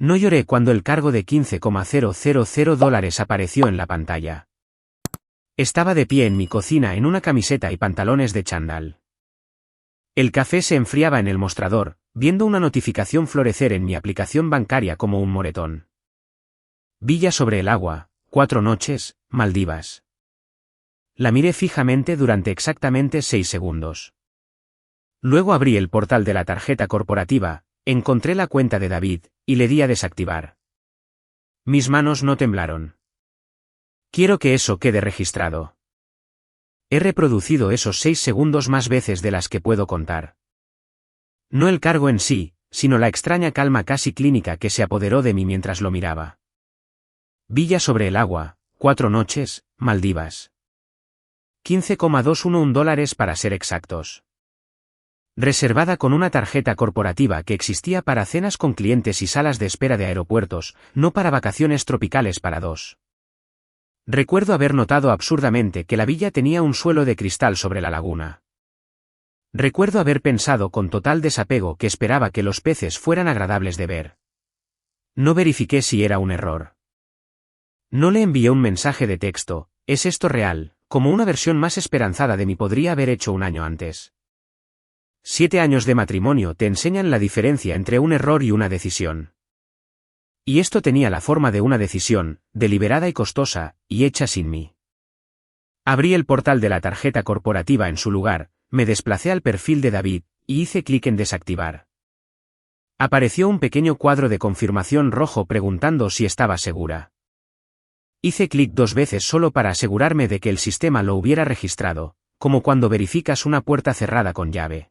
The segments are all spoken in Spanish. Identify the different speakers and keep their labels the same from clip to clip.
Speaker 1: No lloré cuando el cargo de $15,000 apareció en la pantalla. Estaba de pie en mi cocina en una camiseta y pantalones de chándal. El café se enfriaba en el mostrador, viendo una notificación florecer en mi aplicación bancaria como un moretón. Villa sobre el agua, 4 noches, Maldivas. La miré fijamente durante exactamente 6 segundos. Luego abrí el portal de la tarjeta corporativa, encontré la cuenta de David, y le di a desactivar. Mis manos no temblaron. Quiero que eso quede registrado. He reproducido esos 6 segundos más veces de las que puedo contar. No el cargo en sí, sino la extraña calma casi clínica que se apoderó de mí mientras lo miraba. Villa sobre el agua, 4 noches, Maldivas. $15,211 para ser exactos. Reservada con una tarjeta corporativa que existía para cenas con clientes y salas de espera de aeropuertos, no para vacaciones tropicales para 2. Recuerdo haber notado absurdamente que la villa tenía un suelo de cristal sobre la laguna. Recuerdo haber pensado con total desapego que esperaba que los peces fueran agradables de ver. No verifiqué si era un error. No le envié un mensaje de texto, ¿es esto real?, como una versión más esperanzada de mí podría haber hecho un año antes. 7 años de matrimonio te enseñan la diferencia entre un error y una decisión. Y esto tenía la forma de una decisión, deliberada y costosa, y hecha sin mí. Abrí el portal de la tarjeta corporativa en su lugar, me desplacé al perfil de David, y hice clic en desactivar. Apareció un pequeño cuadro de confirmación rojo preguntando si estaba segura. Hice clic 2 veces solo para asegurarme de que el sistema lo hubiera registrado, como cuando verificas una puerta cerrada con llave.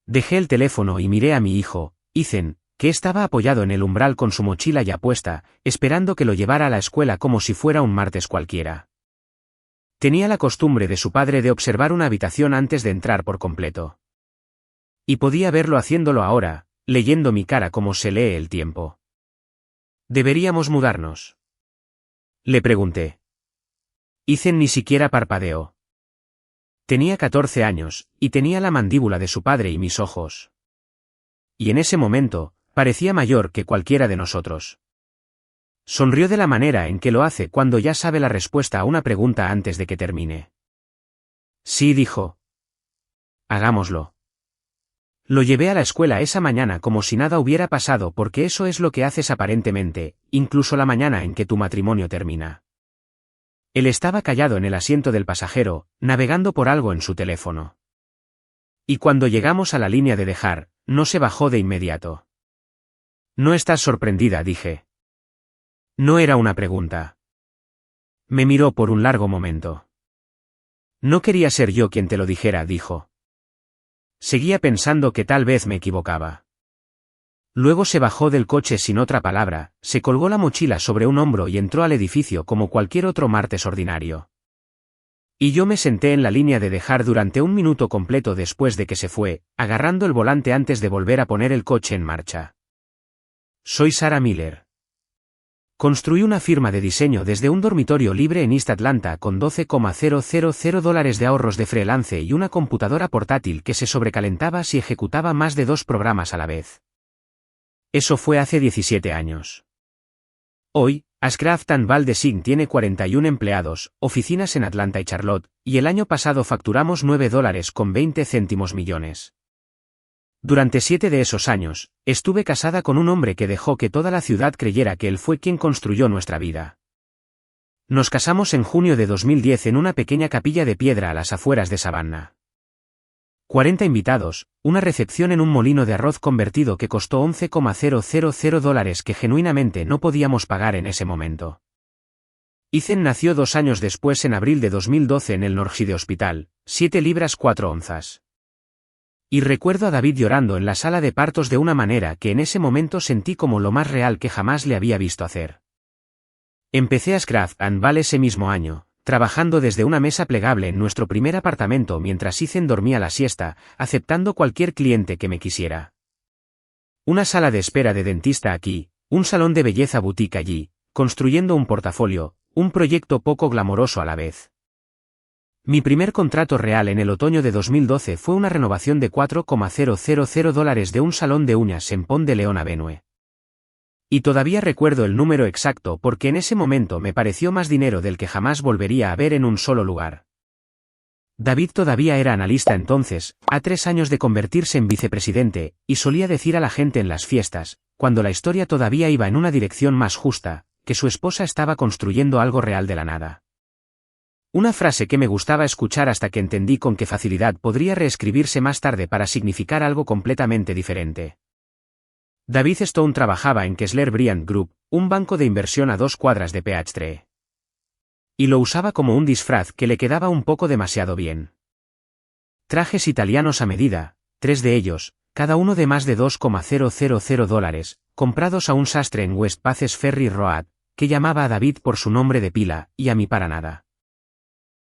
Speaker 1: Dejé el teléfono y miré a mi hijo, Ethan, que estaba apoyado en el umbral con su mochila ya puesta, esperando que lo llevara a la escuela como si fuera un martes cualquiera. Tenía la costumbre de su padre de observar una habitación antes de entrar por completo. Y podía verlo haciéndolo ahora, leyendo mi cara como se lee el tiempo. ¿Deberíamos mudarnos?, le pregunté. Ethan ni siquiera parpadeó. Tenía 14 años, y tenía la mandíbula de su padre y mis ojos. Y en ese momento, parecía mayor que cualquiera de nosotros. Sonrió de la manera en que lo hace cuando ya sabe la respuesta a una pregunta antes de que termine. Sí, dijo. Hagámoslo. Lo llevé a la escuela esa mañana como si nada hubiera pasado porque eso es lo que haces aparentemente, incluso la mañana en que tu matrimonio termina. Él estaba callado en el asiento del pasajero, navegando por algo en su teléfono. Y cuando llegamos a la línea de dejar, no se bajó de inmediato. ¿No estás sorprendida?, dije. No era una pregunta. Me miró por un largo momento. No quería ser yo quien te lo dijera, dijo. Seguía pensando que tal vez me equivocaba. Luego se bajó del coche sin otra palabra, se colgó la mochila sobre un hombro y entró al edificio como cualquier otro martes ordinario. Y yo me senté en la línea de dejar durante 1 minuto completo después de que se fue, agarrando el volante antes de volver a poner el coche en marcha. Soy Sarah Miller. Construí una firma de diseño desde un dormitorio libre en East Atlanta con $12,000 de ahorros de freelance y una computadora portátil que se sobrecalentaba si ejecutaba más de 2 programas a la vez. Eso fue hace 17 años. Hoy, Ashcraft & Ball Design tiene 41 empleados, oficinas en Atlanta y Charlotte, y el año pasado facturamos $9,20 millones. Durante 7 de esos años, estuve casada con un hombre que dejó que toda la ciudad creyera que él fue quien construyó nuestra vida. Nos casamos en junio de 2010 en una pequeña capilla de piedra a las afueras de Savannah. 40 invitados, una recepción en un molino de arroz convertido que costó $11,000 que genuinamente no podíamos pagar en ese momento. Ethan nació 2 años después en abril de 2012 en el Northside Hospital, 7 libras 4 onzas. Y recuerdo a David llorando en la sala de partos de una manera que en ese momento sentí como lo más real que jamás le había visto hacer. Empecé a Ashcraft & Ball ese mismo año, trabajando desde una mesa plegable en nuestro primer apartamento mientras Ethan dormía la siesta, aceptando cualquier cliente que me quisiera. Una sala de espera de dentista aquí, un salón de belleza boutique allí, construyendo un portafolio, un proyecto poco glamoroso a la vez. Mi primer contrato real en el otoño de 2012 fue una renovación de $4,000 de un salón de uñas en Pont de León Avenue. Y todavía recuerdo el número exacto porque en ese momento me pareció más dinero del que jamás volvería a ver en un solo lugar. David todavía era analista entonces, a 3 años de convertirse en vicepresidente, y solía decir a la gente en las fiestas, cuando la historia todavía iba en una dirección más justa, que su esposa estaba construyendo algo real de la nada. Una frase que me gustaba escuchar hasta que entendí con qué facilidad podría reescribirse más tarde para significar algo completamente diferente. David Stone trabajaba en Kessler Bryant Group, un banco de inversión a 2 cuadras de Peachtree. Y lo usaba como un disfraz que le quedaba un poco demasiado bien. Trajes italianos a medida, 3 de ellos, cada uno de más de $2,000, comprados a un sastre en West Paces Ferry Road, que llamaba a David por su nombre de pila, y a mí para nada.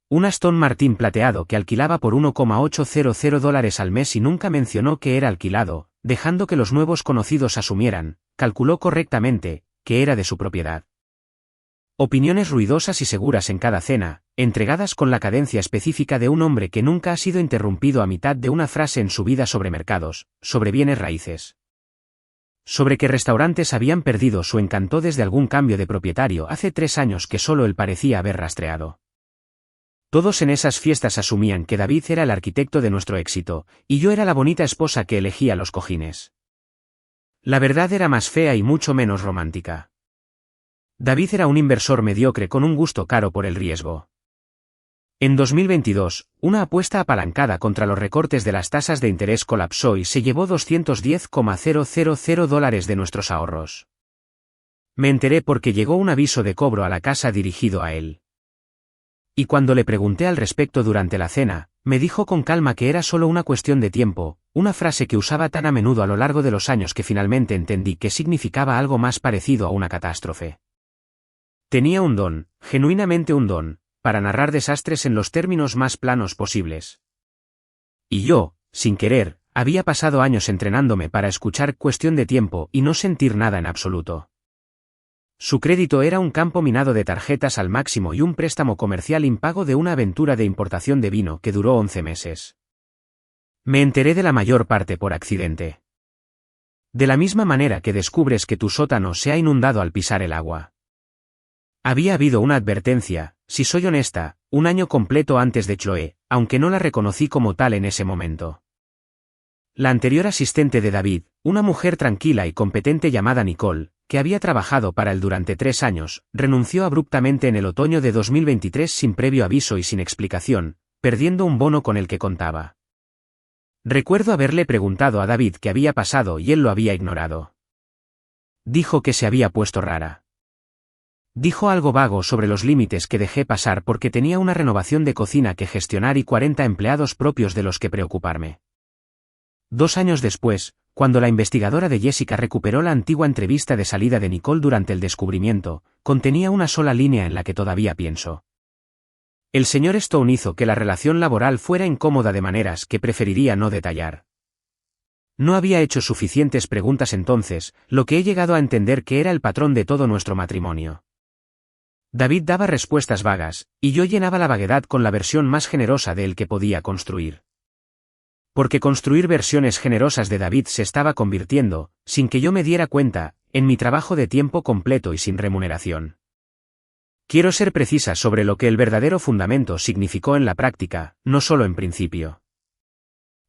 Speaker 1: Un Aston Martin plateado que alquilaba por $1,800 al mes y nunca mencionó que era alquilado, dejando que los nuevos conocidos asumieran, calculó correctamente, que era de su propiedad. Opiniones ruidosas y seguras en cada cena, entregadas con la cadencia específica de un hombre que nunca ha sido interrumpido a mitad de una frase en su vida sobre mercados, sobre bienes raíces. Sobre que restaurantes habían perdido su encanto desde algún cambio de propietario hace 3 años que solo él parecía haber rastreado. Todos en esas fiestas asumían que David era el arquitecto de nuestro éxito, y yo era la bonita esposa que elegía los cojines. La verdad era más fea y mucho menos romántica. David era un inversor mediocre con un gusto caro por el riesgo. En 2022, una apuesta apalancada contra los recortes de las tasas de interés colapsó y se llevó $210,000 de nuestros ahorros. Me enteré porque llegó un aviso de cobro a la casa dirigido a él. Y cuando le pregunté al respecto durante la cena, me dijo con calma que era solo una cuestión de tiempo, una frase que usaba tan a menudo a lo largo de los años que finalmente entendí que significaba algo más parecido a una catástrofe. Tenía un don, genuinamente un don, para narrar desastres en los términos más planos posibles. Y yo, sin querer, había pasado años entrenándome para escuchar cuestión de tiempo y no sentir nada en absoluto. Su crédito era un campo minado de tarjetas al máximo y un préstamo comercial impago de una aventura de importación de vino que duró 11 meses. Me enteré de la mayor parte por accidente. De la misma manera que descubres que tu sótano se ha inundado al pisar el agua. Había habido una advertencia, si soy honesta, un año completo antes de Chloe, aunque no la reconocí como tal en ese momento. La anterior asistente de David, una mujer tranquila y competente llamada Nicole, que había trabajado para él durante 3 años, renunció abruptamente en el otoño de 2023 sin previo aviso y sin explicación, perdiendo un bono con el que contaba. Recuerdo haberle preguntado a David qué había pasado y él lo había ignorado. Dijo que se había puesto rara. Dijo algo vago sobre los límites que dejé pasar porque tenía una renovación de cocina que gestionar y 40 empleados propios de los que preocuparme. 2 años después, cuando la investigadora de Jessica recuperó la antigua entrevista de salida de Nicole durante el descubrimiento, contenía una sola línea en la que todavía pienso. El señor Stone hizo que la relación laboral fuera incómoda de maneras que preferiría no detallar. No había hecho suficientes preguntas entonces, lo que he llegado a entender que era el patrón de todo nuestro matrimonio. David daba respuestas vagas, y yo llenaba la vaguedad con la versión más generosa de él que podía construir. Porque construir versiones generosas de David se estaba convirtiendo, sin que yo me diera cuenta, en mi trabajo de tiempo completo y sin remuneración. Quiero ser precisa sobre lo que el verdadero fundamento significó en la práctica, no solo en principio.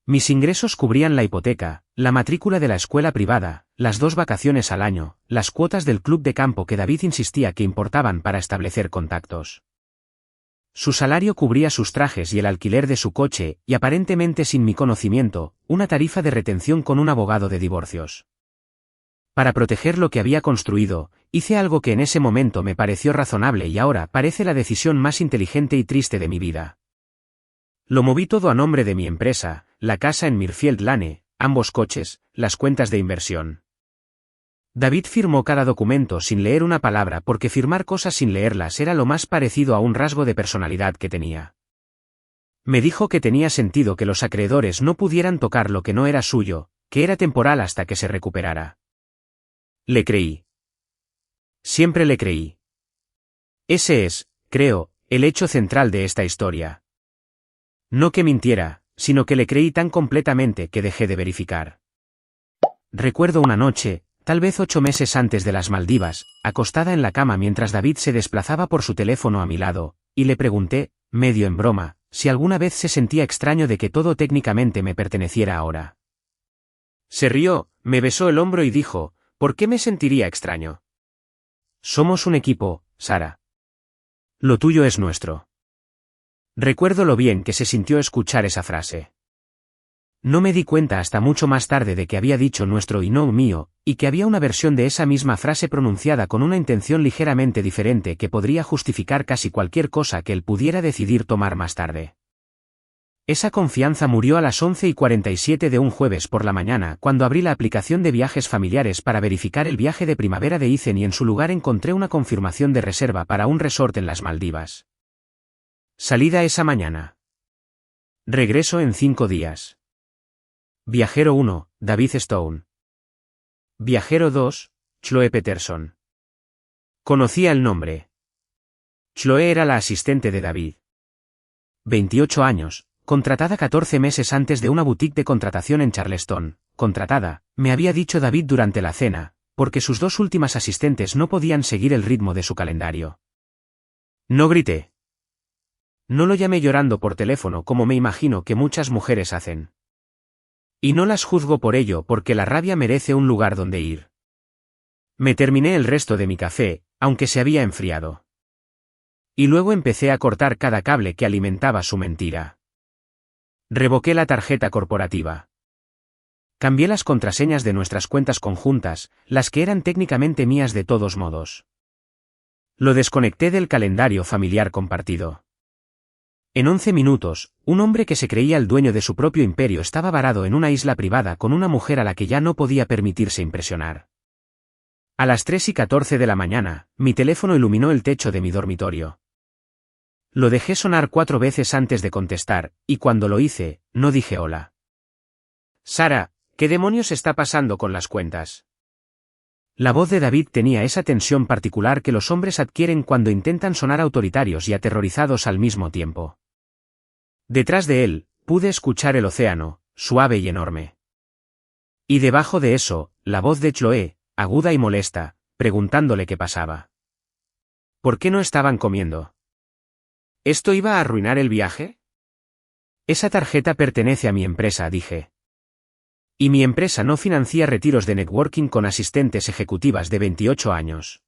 Speaker 1: Mis ingresos cubrían la hipoteca, la matrícula de la escuela privada, las 2 vacaciones al año, las cuotas del club de campo que David insistía que importaban para establecer contactos. Su salario cubría sus trajes y el alquiler de su coche, y aparentemente sin mi conocimiento, una tarifa de retención con un abogado de divorcios. Para proteger lo que había construido, hice algo que en ese momento me pareció razonable y ahora parece la decisión más inteligente y triste de mi vida. Lo moví todo a nombre de mi empresa, la casa en Mirfield Lane, ambos coches, las cuentas de inversión. David firmó cada documento sin leer una palabra porque firmar cosas sin leerlas era lo más parecido a un rasgo de personalidad que tenía. Me dijo que tenía sentido que los acreedores no pudieran tocar lo que no era suyo, que era temporal hasta que se recuperara. Le creí. Siempre le creí. Ese es, creo, el hecho central de esta historia. No que mintiera, sino que le creí tan completamente que dejé de verificar. Recuerdo una noche, Tal vez 8 meses antes de las Maldivas, acostada en la cama mientras David se desplazaba por su teléfono a mi lado, y le pregunté, medio en broma, si alguna vez se sentía extraño de que todo técnicamente me perteneciera ahora. Se rió, me besó el hombro y dijo, ¿por qué me sentiría extraño? Somos un equipo, Sara. Lo tuyo es nuestro. Recuerdo lo bien que se sintió escuchar esa frase. No me di cuenta hasta mucho más tarde de que había dicho nuestro y no mío, y que había una versión de esa misma frase pronunciada con una intención ligeramente diferente que podría justificar casi cualquier cosa que él pudiera decidir tomar más tarde. Esa confianza murió a las 11:47 de un jueves por la mañana cuando abrí la aplicación de viajes familiares para verificar el viaje de primavera de Ethan y en su lugar encontré una confirmación de reserva para un resort en las Maldivas. Salida esa mañana. Regreso en 5 días. Viajero 1, David Stone. Viajero 2, Chloe Peterson. Conocía el nombre. Chloe era la asistente de David. 28 años, contratada 14 meses antes de una boutique de contratación en Charleston, contratada, me había dicho David durante la cena, porque sus 2 últimas asistentes no podían seguir el ritmo de su calendario. No grité. No lo llamé llorando por teléfono como me imagino que muchas mujeres hacen. Y no las juzgo por ello porque la rabia merece un lugar donde ir. Me terminé el resto de mi café, aunque se había enfriado. Y luego empecé a cortar cada cable que alimentaba su mentira. Revoqué la tarjeta corporativa. Cambié las contraseñas de nuestras cuentas conjuntas, las que eran técnicamente mías de todos modos. Lo desconecté del calendario familiar compartido. En 11 minutos, un hombre que se creía el dueño de su propio imperio estaba varado en una isla privada con una mujer a la que ya no podía permitirse impresionar. A las 3:14 de la mañana, mi teléfono iluminó el techo de mi dormitorio. Lo dejé sonar 4 veces antes de contestar, y cuando lo hice, no dije hola. Sara, ¿qué demonios está pasando con las cuentas? La voz de David tenía esa tensión particular que los hombres adquieren cuando intentan sonar autoritarios y aterrorizados al mismo tiempo. Detrás de él, pude escuchar el océano, suave y enorme. Y debajo de eso, la voz de Chloe, aguda y molesta, preguntándole qué pasaba. ¿Por qué no estaban comiendo? ¿Esto iba a arruinar el viaje? Esa tarjeta pertenece a mi empresa, dije. Y mi empresa no financia retiros de networking con asistentes ejecutivas de 28 años.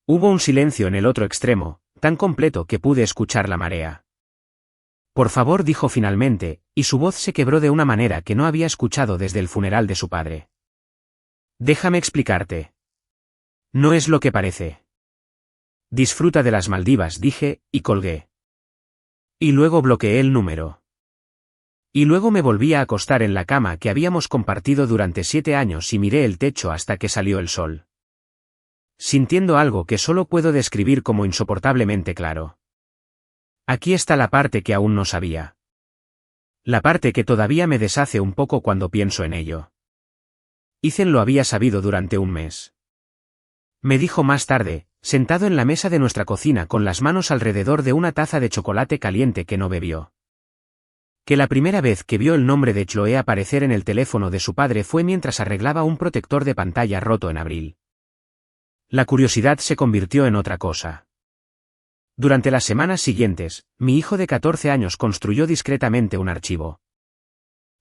Speaker 1: Hubo un silencio en el otro extremo, tan completo que pude escuchar la marea. Por favor, dijo finalmente, y su voz se quebró de una manera que no había escuchado desde el funeral de su padre. Déjame explicarte. No es lo que parece. Disfruta de las Maldivas, dije, y colgué. Y luego bloqueé el número. Y luego me volví a acostar en la cama que habíamos compartido durante 7 años y miré el techo hasta que salió el sol. Sintiendo algo que solo puedo describir como insoportablemente claro. Aquí está la parte que aún no sabía. La parte que todavía me deshace un poco cuando pienso en ello. Ethan lo había sabido durante un mes. Me dijo más tarde, sentado en la mesa de nuestra cocina con las manos alrededor de una taza de chocolate caliente que no bebió. Que la primera vez que vio el nombre de Chloe aparecer en el teléfono de su padre fue mientras arreglaba un protector de pantalla roto en abril. La curiosidad se convirtió en otra cosa. Durante las semanas siguientes, mi hijo de 14 años construyó discretamente un archivo.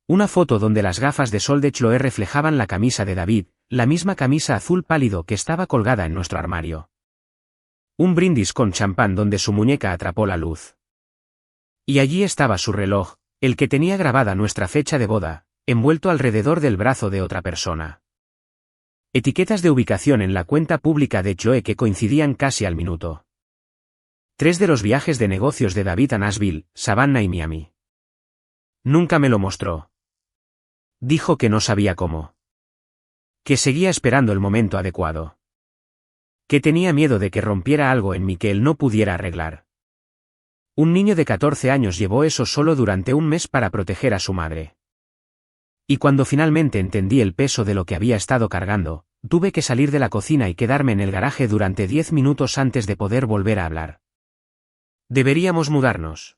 Speaker 1: Una foto donde las gafas de sol de Chloe reflejaban la camisa de David, la misma camisa azul pálido que estaba colgada en nuestro armario. Un brindis con champán donde su muñeca atrapó la luz. Y allí estaba su reloj, el que tenía grabada nuestra fecha de boda, envuelto alrededor del brazo de otra persona. Etiquetas de ubicación en la cuenta pública de Chloe que coincidían casi al minuto. 3 de los viajes de negocios de David a Nashville, Savannah y Miami. Nunca me lo mostró. Dijo que no sabía cómo. Que seguía esperando el momento adecuado. Que tenía miedo de que rompiera algo en mí que él no pudiera arreglar. Un niño de 14 años llevó eso solo durante un mes para proteger a su madre. Y cuando finalmente entendí el peso de lo que había estado cargando, tuve que salir de la cocina y quedarme en el garaje durante 10 minutos antes de poder volver a hablar. ¿Deberíamos mudarnos?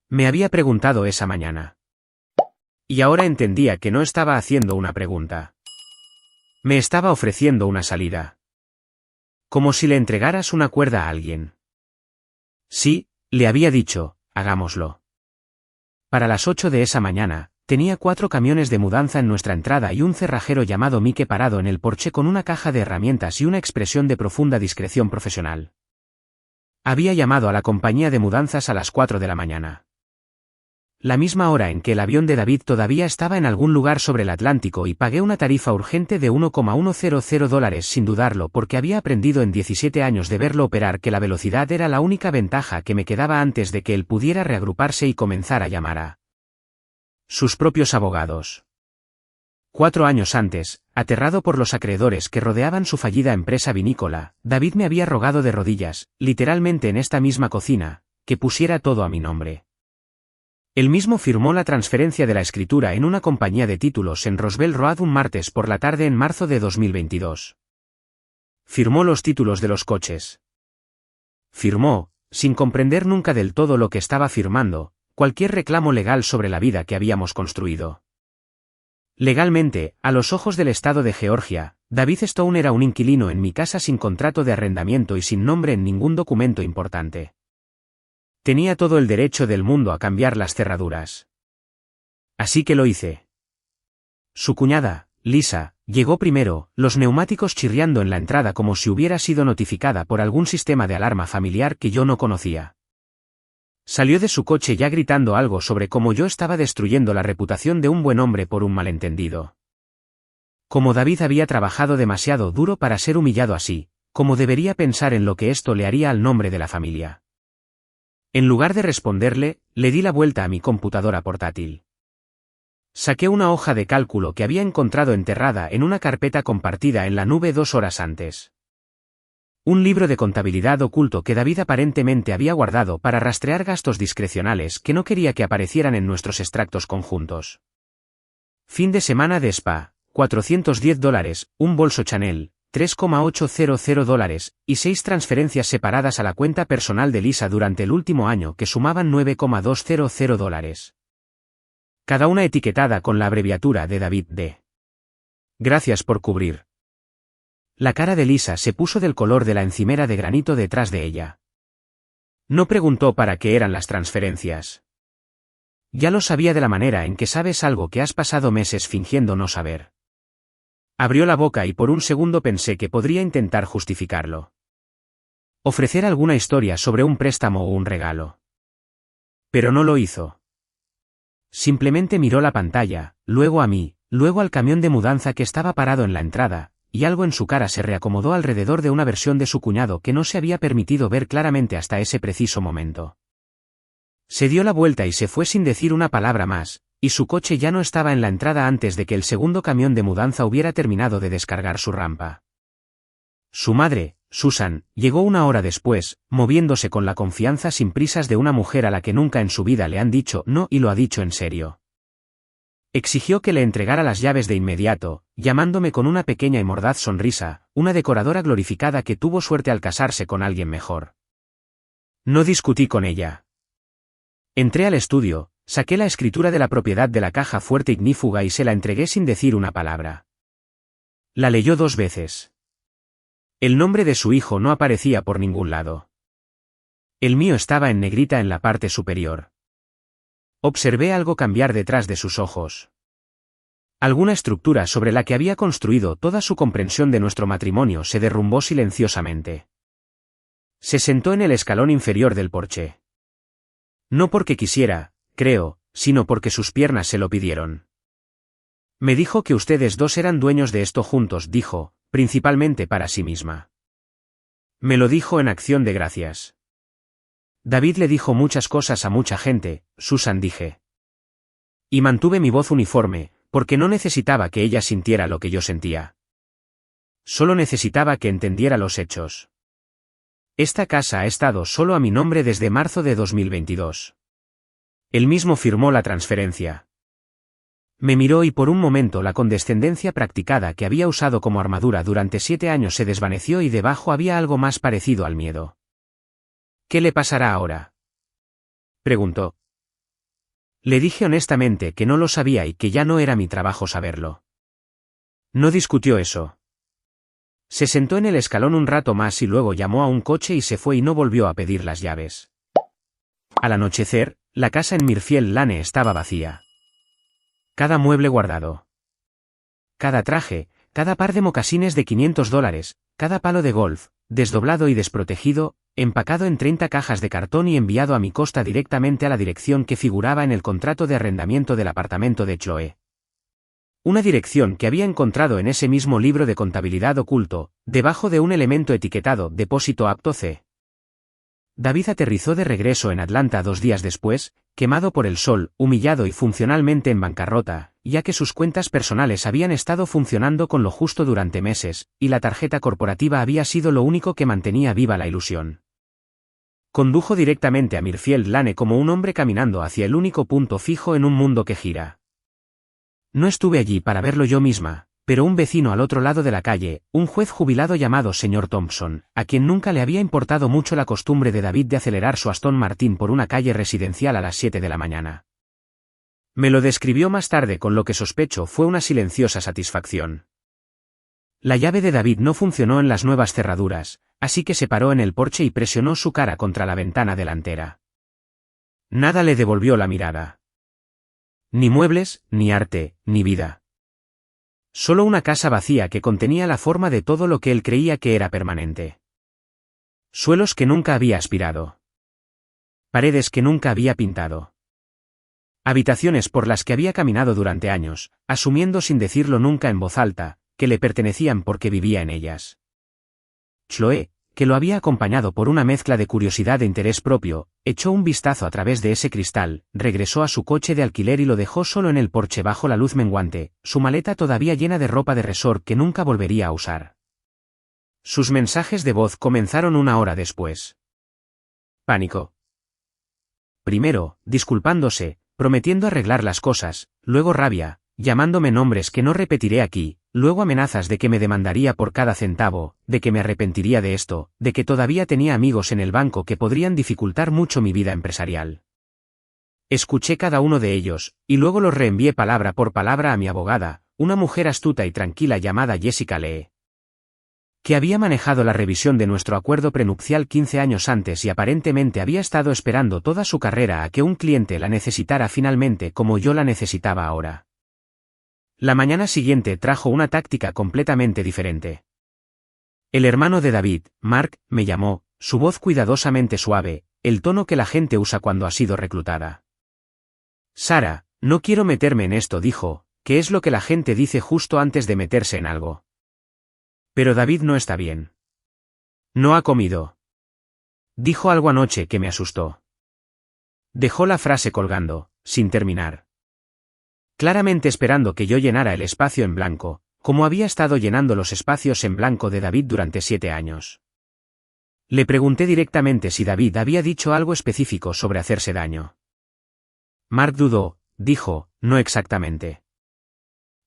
Speaker 1: Me había preguntado esa mañana. Y ahora entendía que no estaba haciendo una pregunta. Me estaba ofreciendo una salida. Como si le entregaras una cuerda a alguien. Sí, le había dicho, hagámoslo. Para las 8 de esa mañana, tenía 4 camiones de mudanza en nuestra entrada y un cerrajero llamado Mike parado en el porche con una caja de herramientas y una expresión de profunda discreción profesional. Había llamado a la compañía de mudanzas a las 4 de la mañana. La misma hora en que el avión de David todavía estaba en algún lugar sobre el Atlántico y pagué una tarifa urgente de $1,100 sin dudarlo porque había aprendido en 17 años de verlo operar que la velocidad era la única ventaja que me quedaba antes de que él pudiera reagruparse y comenzar a llamar a sus propios abogados. 4 años antes, aterrado por los acreedores que rodeaban su fallida empresa vinícola, David me había rogado de rodillas, literalmente en esta misma cocina, que pusiera todo a mi nombre. Él mismo firmó la transferencia de la escritura en una compañía de títulos en Roswell Road un martes por la tarde en marzo de 2022. Firmó los títulos de los coches. Firmó, sin comprender nunca del todo lo que estaba firmando, cualquier reclamo legal sobre la vida que habíamos construido. Legalmente, a los ojos del Estado de Georgia, David Stone era un inquilino en mi casa sin contrato de arrendamiento y sin nombre en ningún documento importante. Tenía todo el derecho del mundo a cambiar las cerraduras. Así que lo hice. Su cuñada, Lisa, llegó primero, los neumáticos chirriando en la entrada como si hubiera sido notificada por algún sistema de alarma familiar que yo no conocía. Salió de su coche ya gritando algo sobre cómo yo estaba destruyendo la reputación de un buen hombre por un malentendido. Como David había trabajado demasiado duro para ser humillado así, como debería pensar en lo que esto le haría al nombre de la familia. En lugar de responderle, le di la vuelta a mi computadora portátil. Saqué una hoja de cálculo que había encontrado enterrada en una carpeta compartida en la nube 2 horas antes. Un libro de contabilidad oculto que David aparentemente había guardado para rastrear gastos discrecionales que no quería que aparecieran en nuestros extractos conjuntos. Fin de semana de spa, $410, un bolso Chanel, $3,800 y 6 transferencias separadas a la cuenta personal de Lisa durante el último año que sumaban $9,200. Cada una etiquetada con la abreviatura de David D. Gracias por cubrir. La cara de Lisa se puso del color de la encimera de granito detrás de ella. No preguntó para qué eran las transferencias. Ya lo sabía de la manera en que sabes algo que has pasado meses fingiendo no saber. Abrió la boca y por un segundo pensé que podría intentar justificarlo. Ofrecer alguna historia sobre un préstamo o un regalo. Pero no lo hizo. Simplemente miró la pantalla, luego a mí, luego al camión de mudanza que estaba parado en la entrada, y algo en su cara se reacomodó alrededor de una versión de su cuñado que no se había permitido ver claramente hasta ese preciso momento. Se dio la vuelta y se fue sin decir una palabra más, y su coche ya no estaba en la entrada antes de que el segundo camión de mudanza hubiera terminado de descargar su rampa. Su madre, Susan, llegó una hora después, moviéndose con la confianza sin prisas de una mujer a la que nunca en su vida le han dicho no y lo ha dicho en serio. Exigió que le entregara las llaves de inmediato, llamándome con una pequeña y mordaz sonrisa, una decoradora glorificada que tuvo suerte al casarse con alguien mejor. No discutí con ella. Entré al estudio, saqué la escritura de la propiedad de la caja fuerte ignífuga y se la entregué sin decir una palabra. La leyó 2 veces. El nombre de su hijo no aparecía por ningún lado. El mío estaba en negrita en la parte superior. Observé algo cambiar detrás de sus ojos. Alguna estructura sobre la que había construido toda su comprensión de nuestro matrimonio se derrumbó silenciosamente. Se sentó en el escalón inferior del porche. No porque quisiera, creo, sino porque sus piernas se lo pidieron. Me dijo que ustedes dos eran dueños de esto juntos, dijo, principalmente para sí misma. Me lo dijo en acción de gracias. David le dijo muchas cosas a mucha gente, Susan dije. Y mantuve mi voz uniforme, porque no necesitaba que ella sintiera lo que yo sentía. Solo necesitaba que entendiera los hechos. Esta casa ha estado solo a mi nombre desde marzo de 2022. Él mismo firmó la transferencia. Me miró y por un momento la condescendencia practicada que había usado como armadura durante 7 años se desvaneció y debajo había algo más parecido al miedo. ¿Qué le pasará ahora?, preguntó. Le dije honestamente que no lo sabía y que ya no era mi trabajo saberlo. No discutió eso. Se sentó en el escalón un rato más y luego llamó a un coche y se fue y no volvió a pedir las llaves. Al anochecer, la casa en Mirfield Lane estaba vacía. Cada mueble guardado. Cada traje, cada par de mocasines de $500, cada palo de golf, desdoblado y desprotegido, empacado en 30 cajas de cartón y enviado a mi costa directamente a la dirección que figuraba en el contrato de arrendamiento del apartamento de Chloe. Una dirección que había encontrado en ese mismo libro de contabilidad oculto, debajo de un elemento etiquetado Depósito apto C. David aterrizó de regreso en Atlanta 2 días después, quemado por el sol, humillado y funcionalmente en bancarrota, ya que sus cuentas personales habían estado funcionando con lo justo durante meses, y la tarjeta corporativa había sido lo único que mantenía viva la ilusión. Condujo directamente a Mirfield Lane como un hombre caminando hacia el único punto fijo en un mundo que gira. No estuve allí para verlo yo misma, pero un vecino al otro lado de la calle, un juez jubilado llamado señor Thompson, a quien nunca le había importado mucho la costumbre de David de acelerar su Aston Martin por una calle residencial a las 7 de la mañana. Me lo describió más tarde con lo que sospecho fue una silenciosa satisfacción. La llave de David no funcionó en las nuevas cerraduras, así que se paró en el porche y presionó su cara contra la ventana delantera. Nada le devolvió la mirada. Ni muebles, ni arte, ni vida. Solo una casa vacía que contenía la forma de todo lo que él creía que era permanente. Suelos que nunca había aspirado. Paredes que nunca había pintado. Habitaciones por las que había caminado durante años, asumiendo sin decirlo nunca en voz alta, que le pertenecían porque vivía en ellas. Chloe, que lo había acompañado por una mezcla de curiosidad e interés propio, echó un vistazo a través de ese cristal, regresó a su coche de alquiler y lo dejó solo en el porche bajo la luz menguante, su maleta todavía llena de ropa de resort que nunca volvería a usar. Sus mensajes de voz comenzaron 1 hora después. Pánico. Primero, disculpándose, prometiendo arreglar las cosas, luego rabia, llamándome nombres que no repetiré aquí, luego amenazas de que me demandaría por cada centavo, de que me arrepentiría de esto, de que todavía tenía amigos en el banco que podrían dificultar mucho mi vida empresarial. Escuché cada uno de ellos, y luego los reenvié palabra por palabra a mi abogada, una mujer astuta y tranquila llamada Jessica Lee, que había manejado la revisión de nuestro acuerdo prenupcial 15 años antes y aparentemente había estado esperando toda su carrera a que un cliente la necesitara finalmente como yo la necesitaba ahora. La mañana siguiente trajo una táctica completamente diferente. El hermano de David, Mark, me llamó, su voz cuidadosamente suave, el tono que la gente usa cuando ha sido reclutada. Sara, no quiero meterme en esto, dijo, que es lo que la gente dice justo antes de meterse en algo. Pero David no está bien. No ha comido. Dijo algo anoche que me asustó. Dejó la frase colgando, sin terminar. Claramente esperando que yo llenara el espacio en blanco, como había estado llenando los espacios en blanco de David durante 7 años. Le pregunté directamente si David había dicho algo específico sobre hacerse daño. Mark dudó, dijo, no exactamente.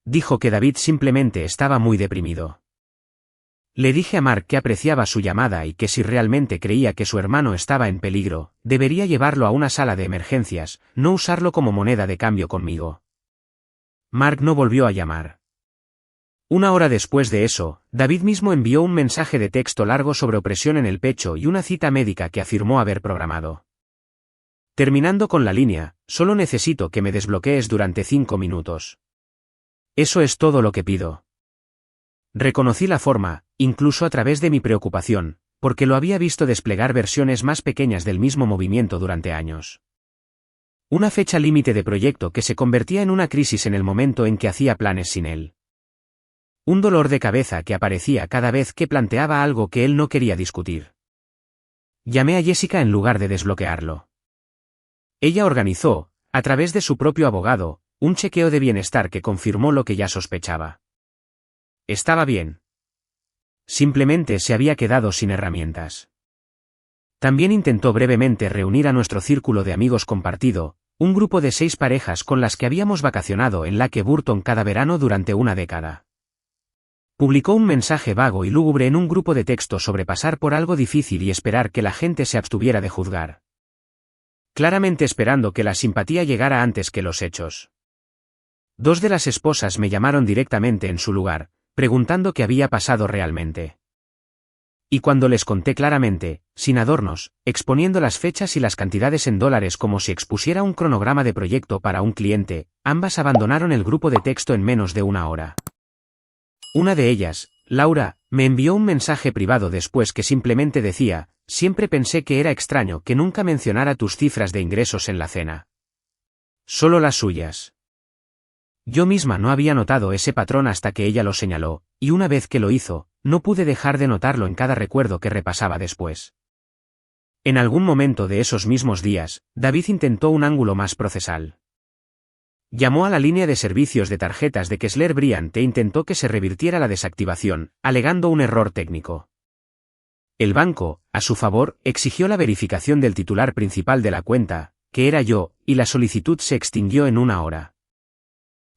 Speaker 1: Dijo que David simplemente estaba muy deprimido. Le dije a Mark que apreciaba su llamada y que si realmente creía que su hermano estaba en peligro, debería llevarlo a una sala de emergencias, no usarlo como moneda de cambio conmigo. Mark no volvió a llamar. 1 hora después de eso, David mismo envió un mensaje de texto largo sobre opresión en el pecho y una cita médica que afirmó haber programado. Terminando con la línea, solo necesito que me desbloquees durante 5 minutos. Eso es todo lo que pido. Reconocí la forma, incluso a través de mi preocupación, porque lo había visto desplegar versiones más pequeñas del mismo movimiento durante años. Una fecha límite de proyecto que se convertía en una crisis en el momento en que hacía planes sin él. Un dolor de cabeza que aparecía cada vez que planteaba algo que él no quería discutir. Llamé a Jessica en lugar de desbloquearlo. Ella organizó, a través de su propio abogado, un chequeo de bienestar que confirmó lo que ya sospechaba. Estaba bien. Simplemente se había quedado sin herramientas. También intentó brevemente reunir a nuestro círculo de amigos compartido, un grupo de 6 parejas con las que habíamos vacacionado en Lake Burton cada verano durante una década. Publicó un mensaje vago y lúgubre en un grupo de texto sobre pasar por algo difícil y esperar que la gente se abstuviera de juzgar. Claramente esperando que la simpatía llegara antes que los hechos. 2 de las esposas me llamaron directamente en su lugar, preguntando qué había pasado realmente. Y cuando les conté claramente, sin adornos, exponiendo las fechas y las cantidades en dólares como si expusiera un cronograma de proyecto para un cliente, ambas abandonaron el grupo de texto en menos de una hora. Una de ellas, Laura, me envió un mensaje privado después que simplemente decía: siempre pensé que era extraño que nunca mencionara tus cifras de ingresos en la cena. Solo las suyas. Yo misma no había notado ese patrón hasta que ella lo señaló, y una vez que lo hizo, no pude dejar de notarlo en cada recuerdo que repasaba después. En algún momento de esos mismos días, David intentó un ángulo más procesal. Llamó a la línea de servicios de tarjetas de Kessler Bryant e intentó que se revirtiera la desactivación, alegando un error técnico. El banco, a su favor, exigió la verificación del titular principal de la cuenta, que era yo, y la solicitud se extinguió en una hora.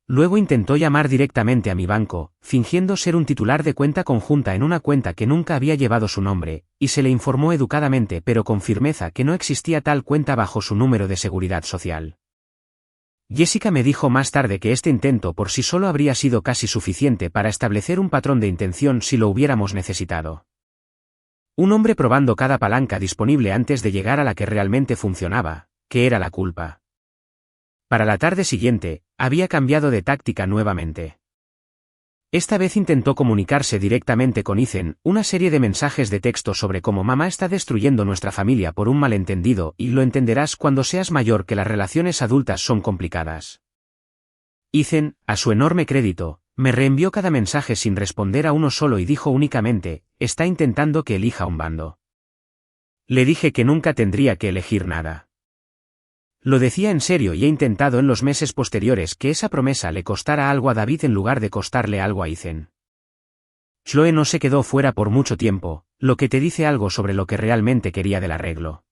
Speaker 1: Luego intentó llamar directamente a mi banco, fingiendo ser un titular de cuenta conjunta en una cuenta que nunca había llevado su nombre, y se le informó educadamente pero con firmeza que no existía tal cuenta bajo su número de seguridad social. Jessica me dijo más tarde que este intento por sí solo habría sido casi suficiente para establecer un patrón de intención si lo hubiéramos necesitado. Un hombre probando cada palanca disponible antes de llegar a la que realmente funcionaba, que era la culpa. Para la tarde siguiente, había cambiado de táctica nuevamente. Esta vez intentó comunicarse directamente con Ethan, una serie de mensajes de texto sobre cómo mamá está destruyendo nuestra familia por un malentendido y lo entenderás cuando seas mayor que las relaciones adultas son complicadas. Ethan, a su enorme crédito, me reenvió cada mensaje sin responder a uno solo y dijo únicamente: está intentando que elija un bando. Le dije que nunca tendría que elegir nada. Lo decía en serio y he intentado en los meses posteriores que esa promesa le costara algo a David en lugar de costarle algo a Ethan. Chloe no se quedó fuera por mucho tiempo, lo que te dice algo sobre lo que realmente quería del arreglo.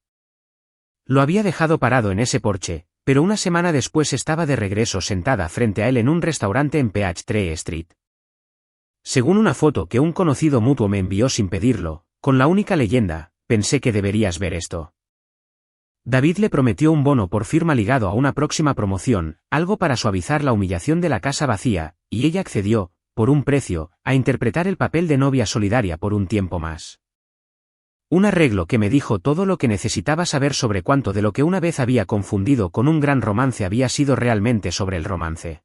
Speaker 1: Lo había dejado parado en ese porche, pero una semana después estaba de regreso sentada frente a él en un restaurante en Peachtree Street. Según una foto que un conocido mutuo me envió sin pedirlo, con la única leyenda: pensé que deberías ver esto. David le prometió un bono por firma ligado a una próxima promoción, algo para suavizar la humillación de la casa vacía, y ella accedió, por un precio, a interpretar el papel de novia solidaria por un tiempo más. Un arreglo que me dijo todo lo que necesitaba saber sobre cuánto de lo que una vez había confundido con un gran romance había sido realmente sobre el romance.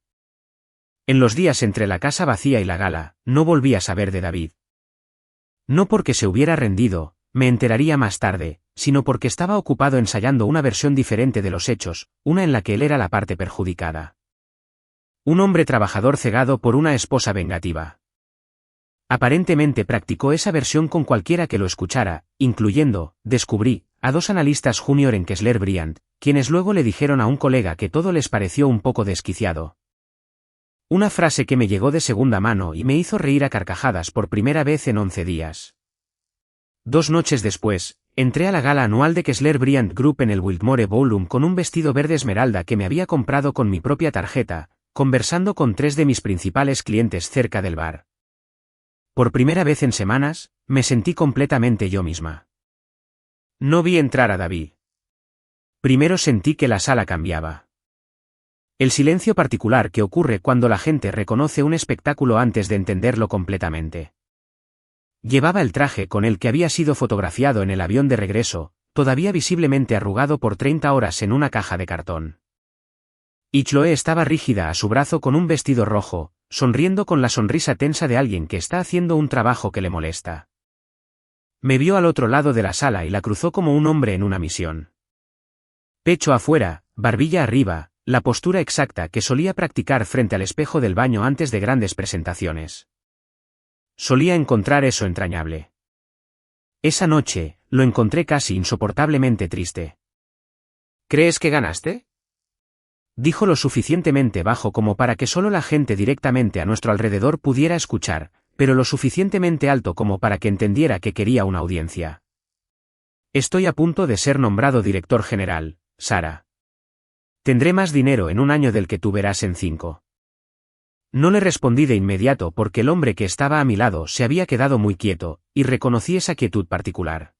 Speaker 1: En los días entre la casa vacía y la gala, no volví a saber de David. No porque se hubiera rendido, me enteraría más tarde, sino porque estaba ocupado ensayando una versión diferente de los hechos, una en la que él era la parte perjudicada. Un hombre trabajador cegado por una esposa vengativa. Aparentemente practicó esa versión con cualquiera que lo escuchara, incluyendo, descubrí, a 2 analistas junior en Kessler Bryant, quienes luego le dijeron a un colega que todo les pareció un poco desquiciado. Una frase que me llegó de segunda mano y me hizo reír a carcajadas por primera vez en 11 días. 2 noches después, entré a la gala anual de Kessler Bryant Group en el Wiltmore Ballroom con un vestido verde esmeralda que me había comprado con mi propia tarjeta, conversando con 3 de mis principales clientes cerca del bar. Por primera vez en semanas, me sentí completamente yo misma. No vi entrar a David. Primero sentí que la sala cambiaba. El silencio particular que ocurre cuando la gente reconoce un espectáculo antes de entenderlo completamente. Llevaba el traje con el que había sido fotografiado en el avión de regreso, todavía visiblemente arrugado por 30 horas en una caja de cartón. Y Chloe estaba rígida a su brazo con un vestido rojo, sonriendo con la sonrisa tensa de alguien que está haciendo un trabajo que le molesta. Me vio al otro lado de la sala y la cruzó como un hombre en una misión. Pecho afuera, barbilla arriba, la postura exacta que solía practicar frente al espejo del baño antes de grandes presentaciones. Solía encontrar eso entrañable. Esa noche, lo encontré casi insoportablemente triste. ¿Crees que ganaste?, dijo lo suficientemente bajo como para que solo la gente directamente a nuestro alrededor pudiera escuchar, pero lo suficientemente alto como para que entendiera que quería una audiencia. Estoy a punto de ser nombrado director general, Sara. Tendré más dinero en un año del que tú verás en 5. No le respondí de inmediato porque el hombre que estaba a mi lado se había quedado muy quieto, y reconocí esa quietud particular.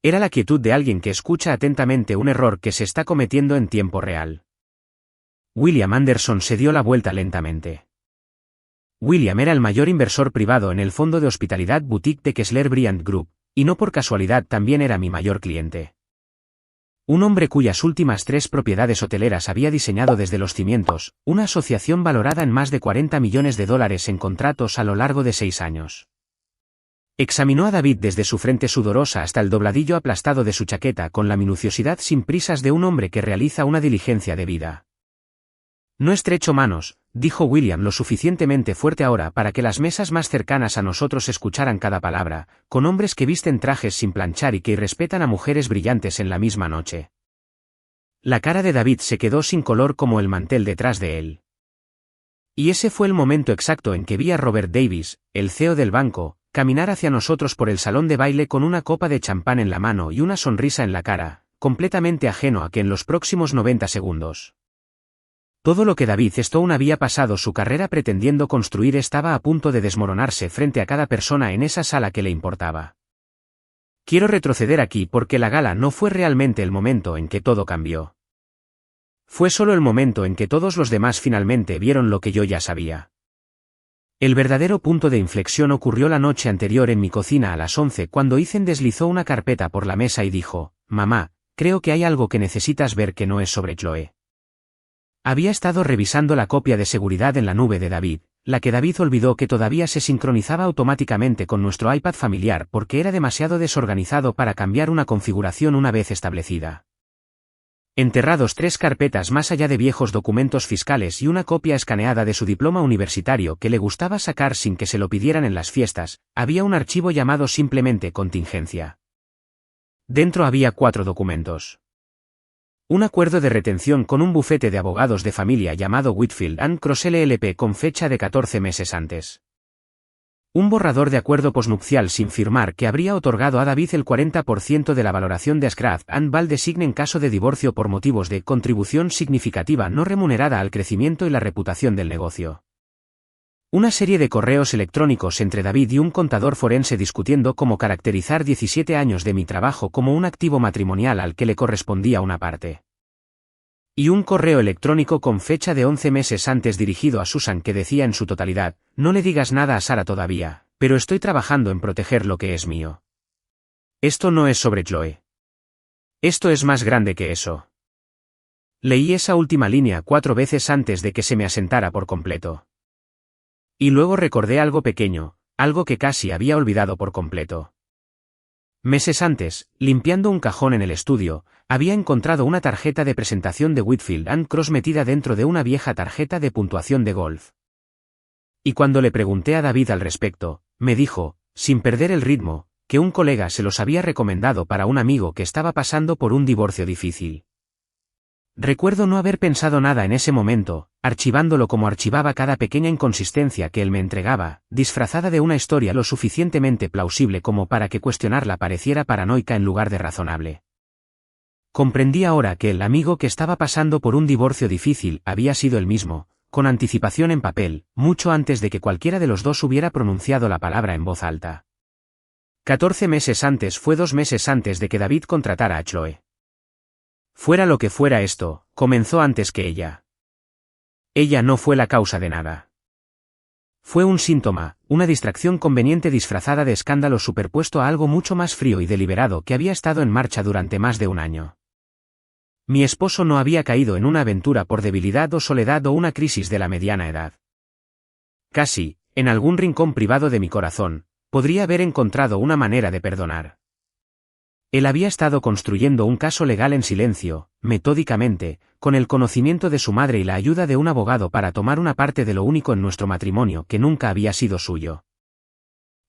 Speaker 1: Era la quietud de alguien que escucha atentamente un error que se está cometiendo en tiempo real. William Anderson se dio la vuelta lentamente. William era el mayor inversor privado en el fondo de hospitalidad boutique de Kessler Bryant Group, y no por casualidad también era mi mayor cliente. Un hombre cuyas últimas 3 propiedades hoteleras había diseñado desde los cimientos, una asociación valorada en más de $40 millones en contratos a lo largo de 6 años. Examinó a David desde su frente sudorosa hasta el dobladillo aplastado de su chaqueta con la minuciosidad sin prisas de un hombre que realiza una diligencia debida. No estrecho manos, dijo William lo suficientemente fuerte ahora para que las mesas más cercanas a nosotros escucharan cada palabra, con hombres que visten trajes sin planchar y que irrespetan a mujeres brillantes en la misma noche. La cara de David se quedó sin color como el mantel detrás de él. Y ese fue el momento exacto en que vi a Robert Davis, el CEO del banco, caminar hacia nosotros por el salón de baile con una copa de champán en la mano y una sonrisa en la cara, completamente ajeno a que en los próximos 90 segundos. Todo lo que David Stone había pasado su carrera pretendiendo construir estaba a punto de desmoronarse frente a cada persona en esa sala que le importaba. Quiero retroceder aquí porque la gala no fue realmente el momento en que todo cambió. Fue solo el momento en que todos los demás finalmente vieron lo que yo ya sabía. El verdadero punto de inflexión ocurrió la noche anterior en mi cocina a las 11 cuando Ethan deslizó una carpeta por la mesa y dijo, «Mamá, creo que hay algo que necesitas ver que no es sobre Chloe». Había estado revisando la copia de seguridad en la nube de David, la que David olvidó que todavía se sincronizaba automáticamente con nuestro iPad familiar porque era demasiado desorganizado para cambiar una configuración una vez establecida. Enterrados 3 carpetas más allá de viejos documentos fiscales y una copia escaneada de su diploma universitario que le gustaba sacar sin que se lo pidieran en las fiestas, había un archivo llamado simplemente contingencia. Dentro había 4 documentos. Un acuerdo de retención con un bufete de abogados de familia llamado Whitfield & Cross LLP con fecha de 14 meses antes. Un borrador de acuerdo posnupcial sin firmar que habría otorgado a David el 40% de la valoración de Ascraft & Ball Designe en caso de divorcio por motivos de contribución significativa no remunerada al crecimiento y la reputación del negocio. Una serie de correos electrónicos entre David y un contador forense discutiendo cómo caracterizar 17 años de mi trabajo como un activo matrimonial al que le correspondía una parte. Y un correo electrónico con fecha de 11 meses antes dirigido a Susan que decía en su totalidad, no le digas nada a Sara todavía, pero estoy trabajando en proteger lo que es mío. Esto no es sobre Chloe. Esto es más grande que eso. Leí esa última línea 4 veces antes de que se me asentara por completo. Y luego recordé algo pequeño, algo que casi había olvidado por completo. Meses antes, limpiando un cajón en el estudio, había encontrado una tarjeta de presentación de Whitfield & Cross metida dentro de una vieja tarjeta de puntuación de golf. Y cuando le pregunté a David al respecto, me dijo, sin perder el ritmo, que un colega se los había recomendado para un amigo que estaba pasando por un divorcio difícil. Recuerdo no haber pensado nada en ese momento, archivándolo como archivaba cada pequeña inconsistencia que él me entregaba, disfrazada de una historia lo suficientemente plausible como para que cuestionarla pareciera paranoica en lugar de razonable. Comprendí ahora que el amigo que estaba pasando por un divorcio difícil había sido el mismo, con anticipación en papel, mucho antes de que cualquiera de los dos hubiera pronunciado la palabra en voz alta. 14 meses antes fue 2 meses antes de que David contratara a Chloe. Fuera lo que fuera esto, comenzó antes que ella. Ella no fue la causa de nada. Fue un síntoma, una distracción conveniente disfrazada de escándalo superpuesto a algo mucho más frío y deliberado que había estado en marcha durante más de un año. Mi esposo no había caído en una aventura por debilidad o soledad o una crisis de la mediana edad. Casi, en algún rincón privado de mi corazón, podría haber encontrado una manera de perdonar. Él había estado construyendo un caso legal en silencio, metódicamente, con el conocimiento de su madre y la ayuda de un abogado para tomar una parte de lo único en nuestro matrimonio que nunca había sido suyo.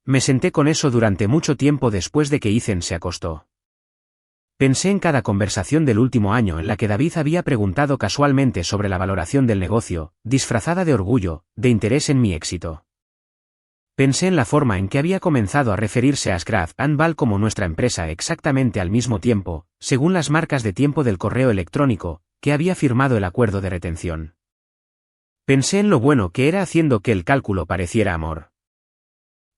Speaker 1: Me senté con eso durante mucho tiempo después de que Ethan se acostó. Pensé en cada conversación del último año en la que David había preguntado casualmente sobre la valoración del negocio, disfrazada de orgullo, de interés en mi éxito. Pensé en la forma en que había comenzado a referirse a Ascraft & Ball como nuestra empresa exactamente al mismo tiempo, según las marcas de tiempo del correo electrónico, que había firmado el acuerdo de retención. Pensé en lo bueno que era haciendo que el cálculo pareciera amor.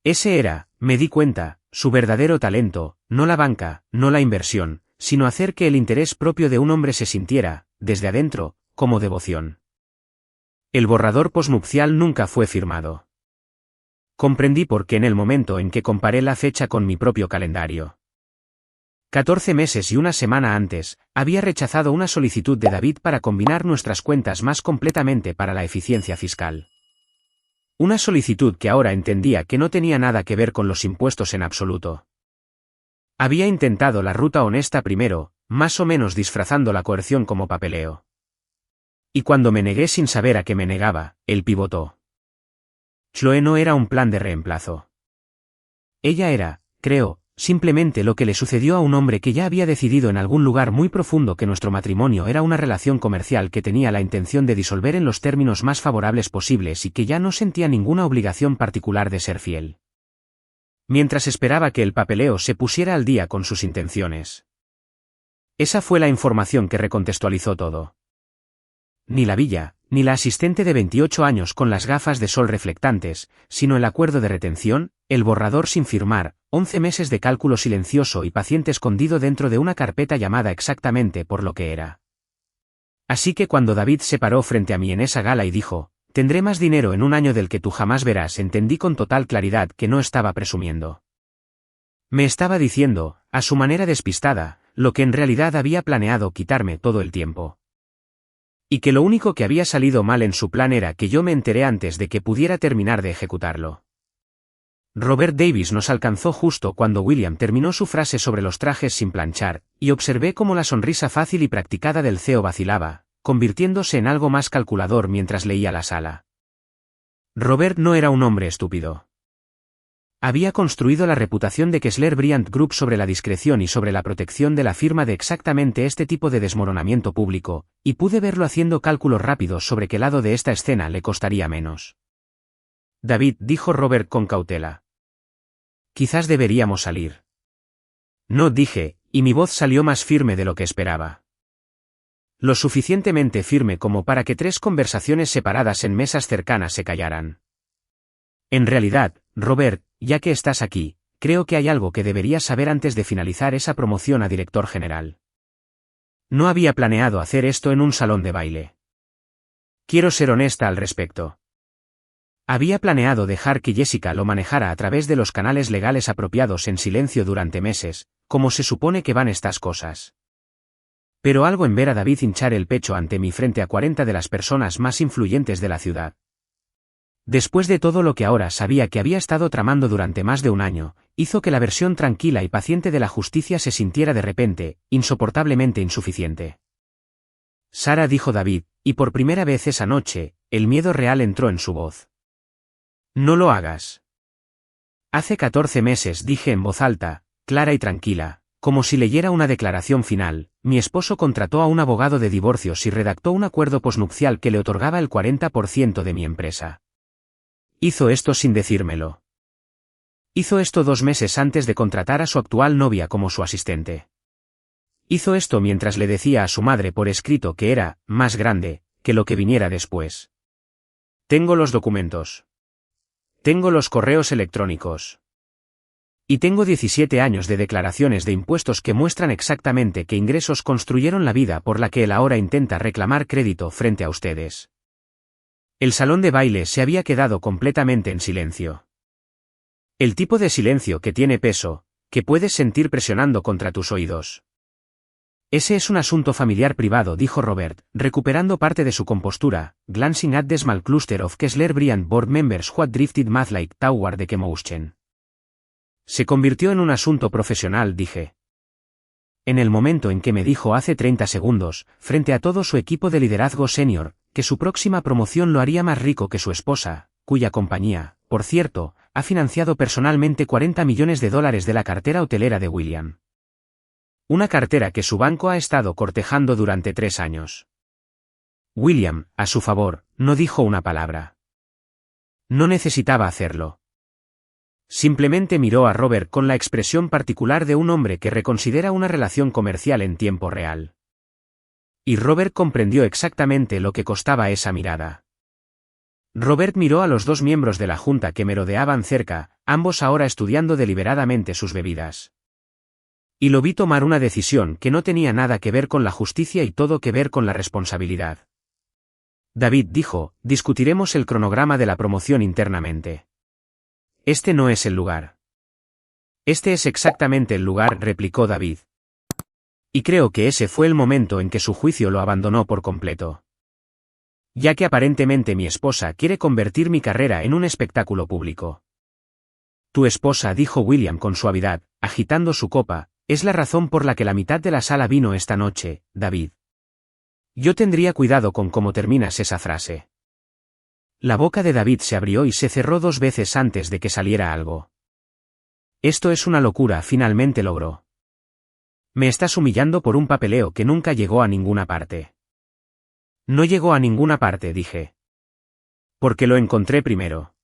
Speaker 1: Ese era, me di cuenta, su verdadero talento, no la banca, no la inversión, sino hacer que el interés propio de un hombre se sintiera, desde adentro, como devoción. El borrador posnupcial nunca fue firmado. Comprendí por qué en el momento en que comparé la fecha con mi propio calendario. 14 meses y una semana antes, había rechazado una solicitud de David para combinar nuestras cuentas más completamente para la eficiencia fiscal. Una solicitud que ahora entendía que no tenía nada que ver con los impuestos en absoluto. Había intentado la ruta honesta primero, más o menos disfrazando la coerción como papeleo. Y cuando me negué sin saber a qué me negaba, él pivotó. Chloe no era un plan de reemplazo. Ella era, creo, simplemente lo que le sucedió a un hombre que ya había decidido en algún lugar muy profundo que nuestro matrimonio era una relación comercial que tenía la intención de disolver en los términos más favorables posibles y que ya no sentía ninguna obligación particular de ser fiel. Mientras esperaba que el papeleo se pusiera al día con sus intenciones. Esa fue la información que recontextualizó todo. Ni la villa, ni la asistente de 28 años con las gafas de sol reflectantes, sino el acuerdo de retención, el borrador sin firmar, 11 meses de cálculo silencioso y paciente escondido dentro de una carpeta llamada exactamente por lo que era. Así que cuando David se paró frente a mí en esa gala y dijo, «Tendré más dinero en un año del que tú jamás verás», entendí con total claridad que no estaba presumiendo. Me estaba diciendo, a su manera despistada, lo que en realidad había planeado quitarme todo el tiempo. Y que lo único que había salido mal en su plan era que yo me enteré antes de que pudiera terminar de ejecutarlo. Robert Davis nos alcanzó justo cuando William terminó su frase sobre los trajes sin planchar, y observé cómo la sonrisa fácil y practicada del CEO vacilaba, convirtiéndose en algo más calculador mientras leía la sala. Robert no era un hombre estúpido. Había construido la reputación de Kessler Bryant Group sobre la discreción y sobre la protección de la firma de exactamente este tipo de desmoronamiento público, y pude verlo haciendo cálculos rápidos sobre qué lado de esta escena le costaría menos. David, dijo Robert con cautela. Quizás deberíamos salir. No, dije, y mi voz salió más firme de lo que esperaba. Lo suficientemente firme como para que 3 conversaciones separadas en mesas cercanas se callaran. En realidad, Robert, ya que estás aquí, creo que hay algo que deberías saber antes de finalizar esa promoción a director general. No había planeado hacer esto en un salón de baile. Quiero ser honesta al respecto. Había planeado dejar que Jessica lo manejara a través de los canales legales apropiados en silencio durante meses, como se supone que van estas cosas. Pero algo en ver a David hinchar el pecho ante mí frente a 40 de las personas más influyentes de la ciudad. Después de todo lo que ahora sabía que había estado tramando durante más de un año, hizo que la versión tranquila y paciente de la justicia se sintiera de repente, insoportablemente insuficiente. Sara, dijo David, y por primera vez esa noche, el miedo real entró en su voz. No lo hagas. Hace 14 meses, dije en voz alta, clara y tranquila, como si leyera una declaración final, mi esposo contrató a un abogado de divorcios y redactó un acuerdo posnupcial que le otorgaba el 40% de mi empresa. Hizo esto sin decírmelo. Hizo esto 2 meses antes de contratar a su actual novia como su asistente. Hizo esto mientras le decía a su madre por escrito que era más grande que lo que viniera después. Tengo los documentos. Tengo los correos electrónicos. Y tengo 17 años de declaraciones de impuestos que muestran exactamente qué ingresos construyeron la vida por la que él ahora intenta reclamar crédito frente a ustedes. El salón de baile se había quedado completamente en silencio. El tipo de silencio que tiene peso, que puedes sentir presionando contra tus oídos. Ese es un asunto familiar privado, dijo Robert, recuperando parte de su compostura, glancing at the small cluster of Kessler Bryant board members who had drifted mad like toward the emotion. Se convirtió en un asunto profesional, dije. En el momento en que me dijo hace 30 segundos, frente a todo su equipo de liderazgo senior, que su próxima promoción lo haría más rico que su esposa, cuya compañía, por cierto, ha financiado personalmente $40 millones de la cartera hotelera de William. Una cartera que su banco ha estado cortejando durante 3 años. William, a su favor, no dijo una palabra. No necesitaba hacerlo. Simplemente miró a Robert con la expresión particular de un hombre que reconsidera una relación comercial en tiempo real. Y Robert comprendió exactamente lo que costaba esa mirada. Robert miró a los 2 miembros de la junta que merodeaban cerca, ambos ahora estudiando deliberadamente sus bebidas. Y lo vi tomar una decisión que no tenía nada que ver con la justicia y todo que ver con la responsabilidad. David dijo, discutiremos el cronograma de la promoción internamente. Este no es el lugar. Este es exactamente el lugar, replicó David. Y creo que ese fue el momento en que su juicio lo abandonó por completo. Ya que aparentemente mi esposa quiere convertir mi carrera en un espectáculo público. Tu esposa, dijo William con suavidad, agitando su copa, es la razón por la que la mitad de la sala vino esta noche, David. Yo tendría cuidado con cómo terminas esa frase. La boca de David se abrió y se cerró 2 veces antes de que saliera algo. Esto es una locura, finalmente logró. Me estás humillando por un papeleo que nunca llegó a ninguna parte. No llegó a ninguna parte, dije. Porque lo encontré primero.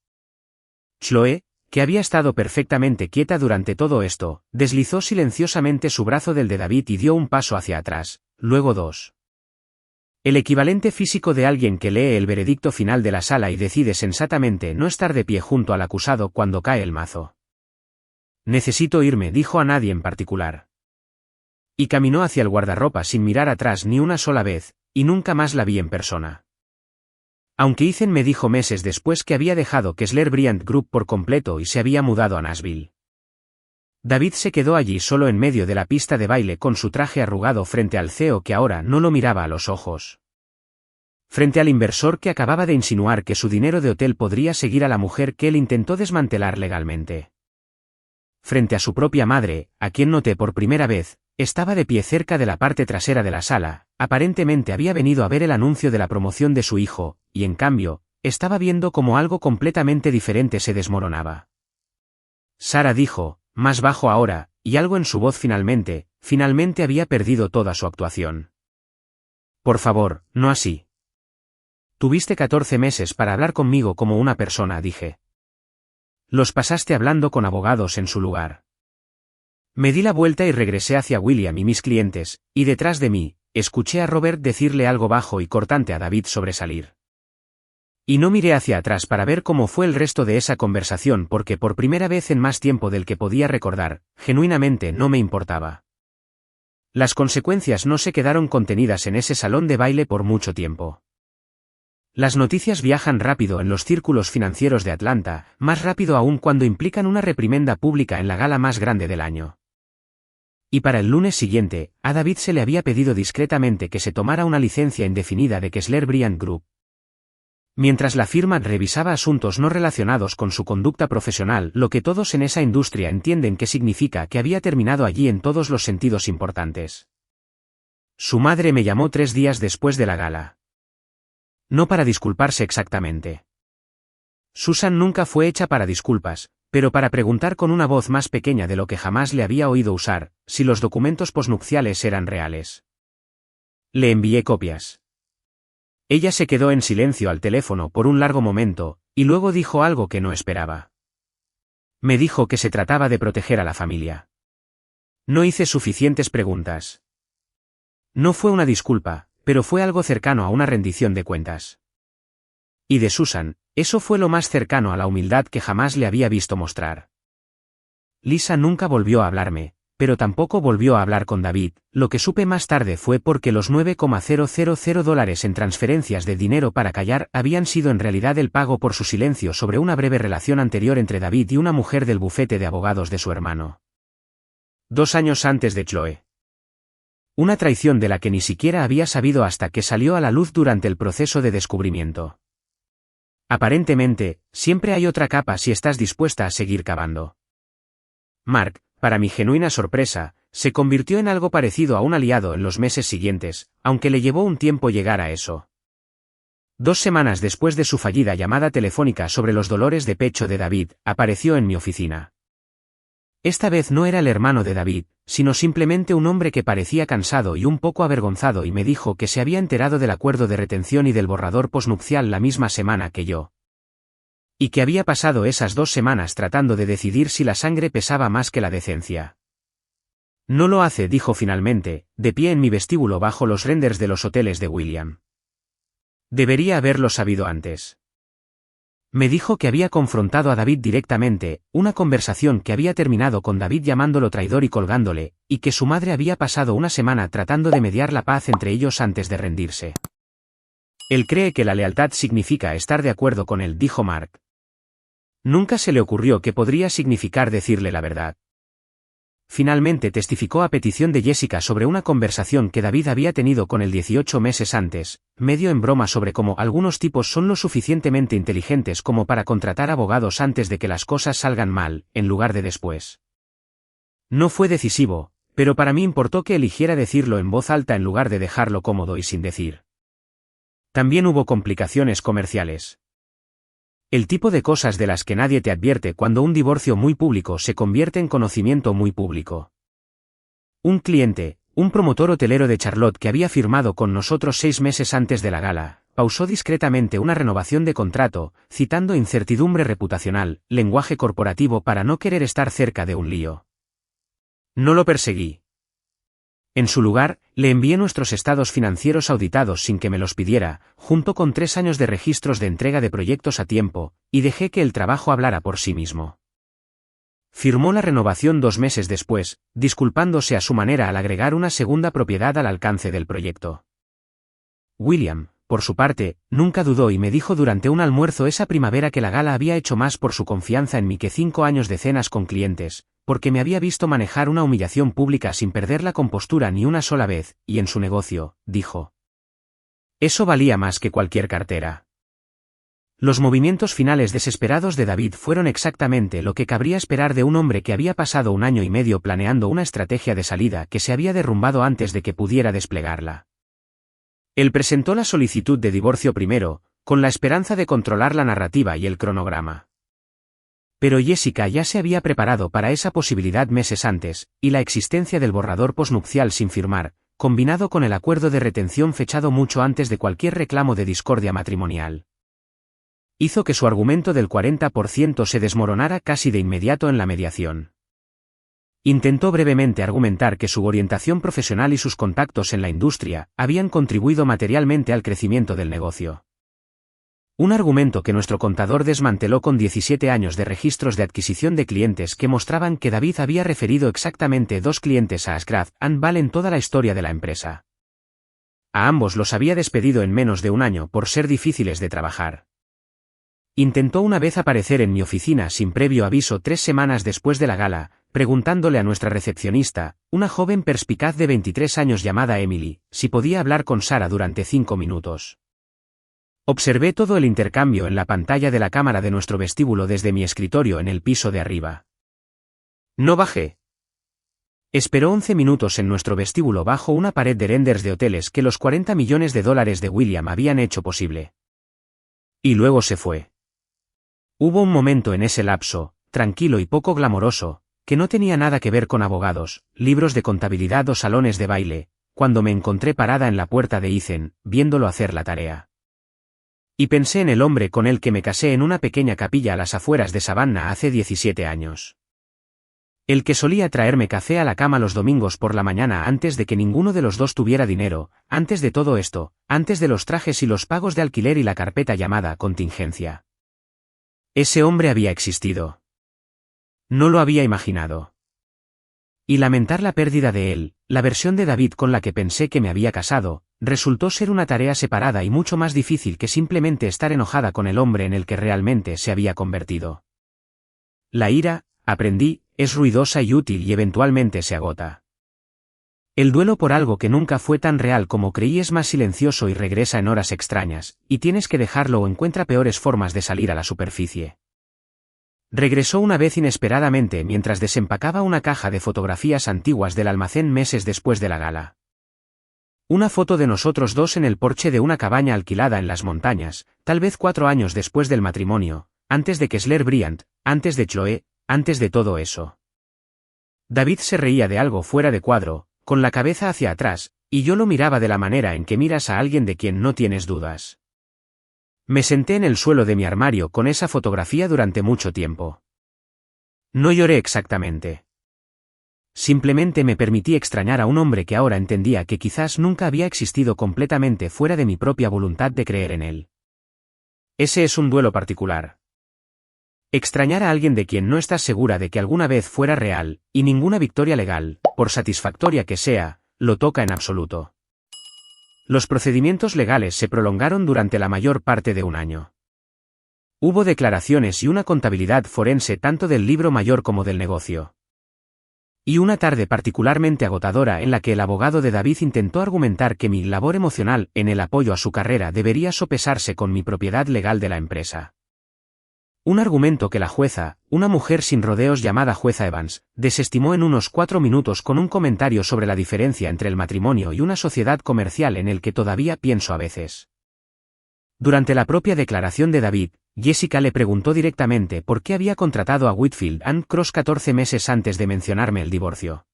Speaker 1: Chloe, que había estado perfectamente quieta durante todo esto, deslizó silenciosamente su brazo del de David y dio un paso hacia atrás, luego 2. El equivalente físico de alguien que lee el veredicto final de la sala y decide sensatamente no estar de pie junto al acusado cuando cae el mazo. Necesito irme, dijo a nadie en particular. Y caminó hacia el guardarropa sin mirar atrás ni una sola vez, y nunca más la vi en persona. Aunque Ethan me dijo meses después que había dejado Kessler Bryant Group por completo y se había mudado a Nashville. David se quedó allí solo en medio de la pista de baile con su traje arrugado frente al CEO que ahora no lo miraba a los ojos. Frente al inversor que acababa de insinuar que su dinero de hotel podría seguir a la mujer que él intentó desmantelar legalmente. Frente a su propia madre, a quien noté por primera vez, estaba de pie cerca de la parte trasera de la sala, aparentemente había venido a ver el anuncio de la promoción de su hijo, y en cambio, estaba viendo cómo algo completamente diferente se desmoronaba. Sara dijo, más bajo ahora, y algo en su voz finalmente había perdido toda su actuación. Por favor, no así. Tuviste 14 meses para hablar conmigo como una persona, dije. Los pasaste hablando con abogados en su lugar. Me di la vuelta y regresé hacia William y mis clientes, y detrás de mí, escuché a Robert decirle algo bajo y cortante a David sobre salir. Y no miré hacia atrás para ver cómo fue el resto de esa conversación porque por primera vez en más tiempo del que podía recordar, genuinamente no me importaba. Las consecuencias no se quedaron contenidas en ese salón de baile por mucho tiempo. Las noticias viajan rápido en los círculos financieros de Atlanta, más rápido aún cuando implican una reprimenda pública en la gala más grande del año. Y para el lunes siguiente, a David se le había pedido discretamente que se tomara una licencia indefinida de Kessler Bryant Group. Mientras la firma revisaba asuntos no relacionados con su conducta profesional, lo que todos en esa industria entienden que significa que había terminado allí en todos los sentidos importantes. Su madre me llamó 3 días después de la gala. No para disculparse exactamente. Susan nunca fue hecha para disculpas, pero para preguntar con una voz más pequeña de lo que jamás le había oído usar, si los documentos posnupciales eran reales. Le envié copias. Ella se quedó en silencio al teléfono por un largo momento, y luego dijo algo que no esperaba. Me dijo que se trataba de proteger a la familia. No hice suficientes preguntas. No fue una disculpa, pero fue algo cercano a una rendición de cuentas. Y de Susan, eso fue lo más cercano a la humildad que jamás le había visto mostrar. Lisa nunca volvió a hablarme, pero tampoco volvió a hablar con David. Lo que supe más tarde fue porque los $9,000 en transferencias de dinero para callar habían sido en realidad el pago por su silencio sobre una breve relación anterior entre David y una mujer del bufete de abogados de su hermano. 2 años antes de Chloe. Una traición de la que ni siquiera había sabido hasta que salió a la luz durante el proceso de descubrimiento. Aparentemente, siempre hay otra capa si estás dispuesta a seguir cavando. Mark, para mi genuina sorpresa, se convirtió en algo parecido a un aliado en los meses siguientes, aunque le llevó un tiempo llegar a eso. 2 semanas después de su fallida llamada telefónica sobre los dolores de pecho de David, apareció en mi oficina. Esta vez no era el hermano de David, sino simplemente un hombre que parecía cansado y un poco avergonzado y me dijo que se había enterado del acuerdo de retención y del borrador posnupcial la misma semana que yo. Y que había pasado esas 2 semanas tratando de decidir si la sangre pesaba más que la decencia. No lo hace, dijo finalmente, de pie en mi vestíbulo bajo los renders de los hoteles de William. Debería haberlo sabido antes. Me dijo que había confrontado a David directamente, una conversación que había terminado con David llamándolo traidor y colgándole, y que su madre había pasado una semana tratando de mediar la paz entre ellos antes de rendirse. Él cree que la lealtad significa estar de acuerdo con él, dijo Mark. Nunca se le ocurrió que podría significar decirle la verdad. Finalmente testificó a petición de Jessica sobre una conversación que David había tenido con él 18 meses antes, medio en broma sobre cómo algunos tipos son lo suficientemente inteligentes como para contratar abogados antes de que las cosas salgan mal, en lugar de después. No fue decisivo, pero para mí importó que eligiera decirlo en voz alta en lugar de dejarlo cómodo y sin decir. También hubo complicaciones comerciales. El tipo de cosas de las que nadie te advierte cuando un divorcio muy público se convierte en conocimiento muy público. Un cliente, un promotor hotelero de Charlotte que había firmado con nosotros 6 meses antes de la gala, pausó discretamente una renovación de contrato, citando incertidumbre reputacional, lenguaje corporativo para no querer estar cerca de un lío. No lo perseguí. En su lugar, le envié nuestros estados financieros auditados sin que me los pidiera, junto con 3 años de registros de entrega de proyectos a tiempo, y dejé que el trabajo hablara por sí mismo. Firmó la renovación 2 meses después, disculpándose a su manera al agregar una segunda propiedad al alcance del proyecto. William, por su parte, nunca dudó y me dijo durante un almuerzo esa primavera que la gala había hecho más por su confianza en mí que 5 años de cenas con clientes, porque me había visto manejar una humillación pública sin perder la compostura ni una sola vez, y en su negocio, dijo. Eso valía más que cualquier cartera. Los movimientos finales desesperados de David fueron exactamente lo que cabría esperar de un hombre que había pasado 1 año y medio planeando una estrategia de salida que se había derrumbado antes de que pudiera desplegarla. Él presentó la solicitud de divorcio primero, con la esperanza de controlar la narrativa y el cronograma. Pero Jessica ya se había preparado para esa posibilidad meses antes, y la existencia del borrador posnupcial sin firmar, combinado con el acuerdo de retención fechado mucho antes de cualquier reclamo de discordia matrimonial, hizo que su argumento del 40% se desmoronara casi de inmediato en la mediación. Intentó brevemente argumentar que su orientación profesional y sus contactos en la industria habían contribuido materialmente al crecimiento del negocio. Un argumento que nuestro contador desmanteló con 17 años de registros de adquisición de clientes que mostraban que David había referido exactamente 2 clientes a Asgraf and Ball en toda la historia de la empresa. A ambos los había despedido en menos de 1 año por ser difíciles de trabajar. Intentó una vez aparecer en mi oficina sin previo aviso 3 semanas después de la gala, preguntándole a nuestra recepcionista, una joven perspicaz de 23 años llamada Emily, si podía hablar con Sara durante 5 minutos. Observé todo el intercambio en la pantalla de la cámara de nuestro vestíbulo desde mi escritorio en el piso de arriba. No bajé. Esperó 11 minutos en nuestro vestíbulo bajo una pared de renders de hoteles que los $40 millones de William habían hecho posible. Y luego se fue. Hubo un momento en ese lapso, tranquilo y poco glamoroso, que no tenía nada que ver con abogados, libros de contabilidad o salones de baile, cuando me encontré parada en la puerta de Ethan, viéndolo hacer la tarea. Y pensé en el hombre con el que me casé en una pequeña capilla a las afueras de Savannah hace 17 años. El que solía traerme café a la cama los domingos por la mañana antes de que ninguno de los dos tuviera dinero, antes de todo esto, antes de los trajes y los pagos de alquiler y la carpeta llamada contingencia. Ese hombre había existido. No lo había imaginado. Y lamentar la pérdida de él, la versión de David con la que pensé que me había casado, resultó ser una tarea separada y mucho más difícil que simplemente estar enojada con el hombre en el que realmente se había convertido. La ira, aprendí, es ruidosa y útil y eventualmente se agota. El duelo por algo que nunca fue tan real como creí es más silencioso y regresa en horas extrañas, y tienes que dejarlo o encuentra peores formas de salir a la superficie. Regresó una vez inesperadamente mientras desempacaba una caja de fotografías antiguas del almacén meses después de la gala. Una foto de nosotros dos en el porche de una cabaña alquilada en las montañas, tal vez 4 años después del matrimonio, antes de Kessler Bryant, antes de Chloe, antes de todo eso. David se reía de algo fuera de cuadro, con la cabeza hacia atrás, y yo lo miraba de la manera en que miras a alguien de quien no tienes dudas. Me senté en el suelo de mi armario con esa fotografía durante mucho tiempo. No lloré exactamente. Simplemente me permití extrañar a un hombre que ahora entendía que quizás nunca había existido completamente fuera de mi propia voluntad de creer en él. Ese es un duelo particular. Extrañar a alguien de quien no estás segura de que alguna vez fuera real, y ninguna victoria legal, por satisfactoria que sea, lo toca en absoluto. Los procedimientos legales se prolongaron durante la mayor parte de un año. Hubo declaraciones y una contabilidad forense tanto del libro mayor como del negocio. Y una tarde particularmente agotadora en la que el abogado de David intentó argumentar que mi labor emocional en el apoyo a su carrera debería sopesarse con mi propiedad legal de la empresa. Un argumento que la jueza, una mujer sin rodeos llamada jueza Evans, desestimó en unos 4 minutos con un comentario sobre la diferencia entre el matrimonio y una sociedad comercial en el que todavía pienso a veces. Durante la propia declaración de David, Jessica le preguntó directamente por qué había contratado a Whitfield & Cross 14 meses antes de mencionarme el divorcio.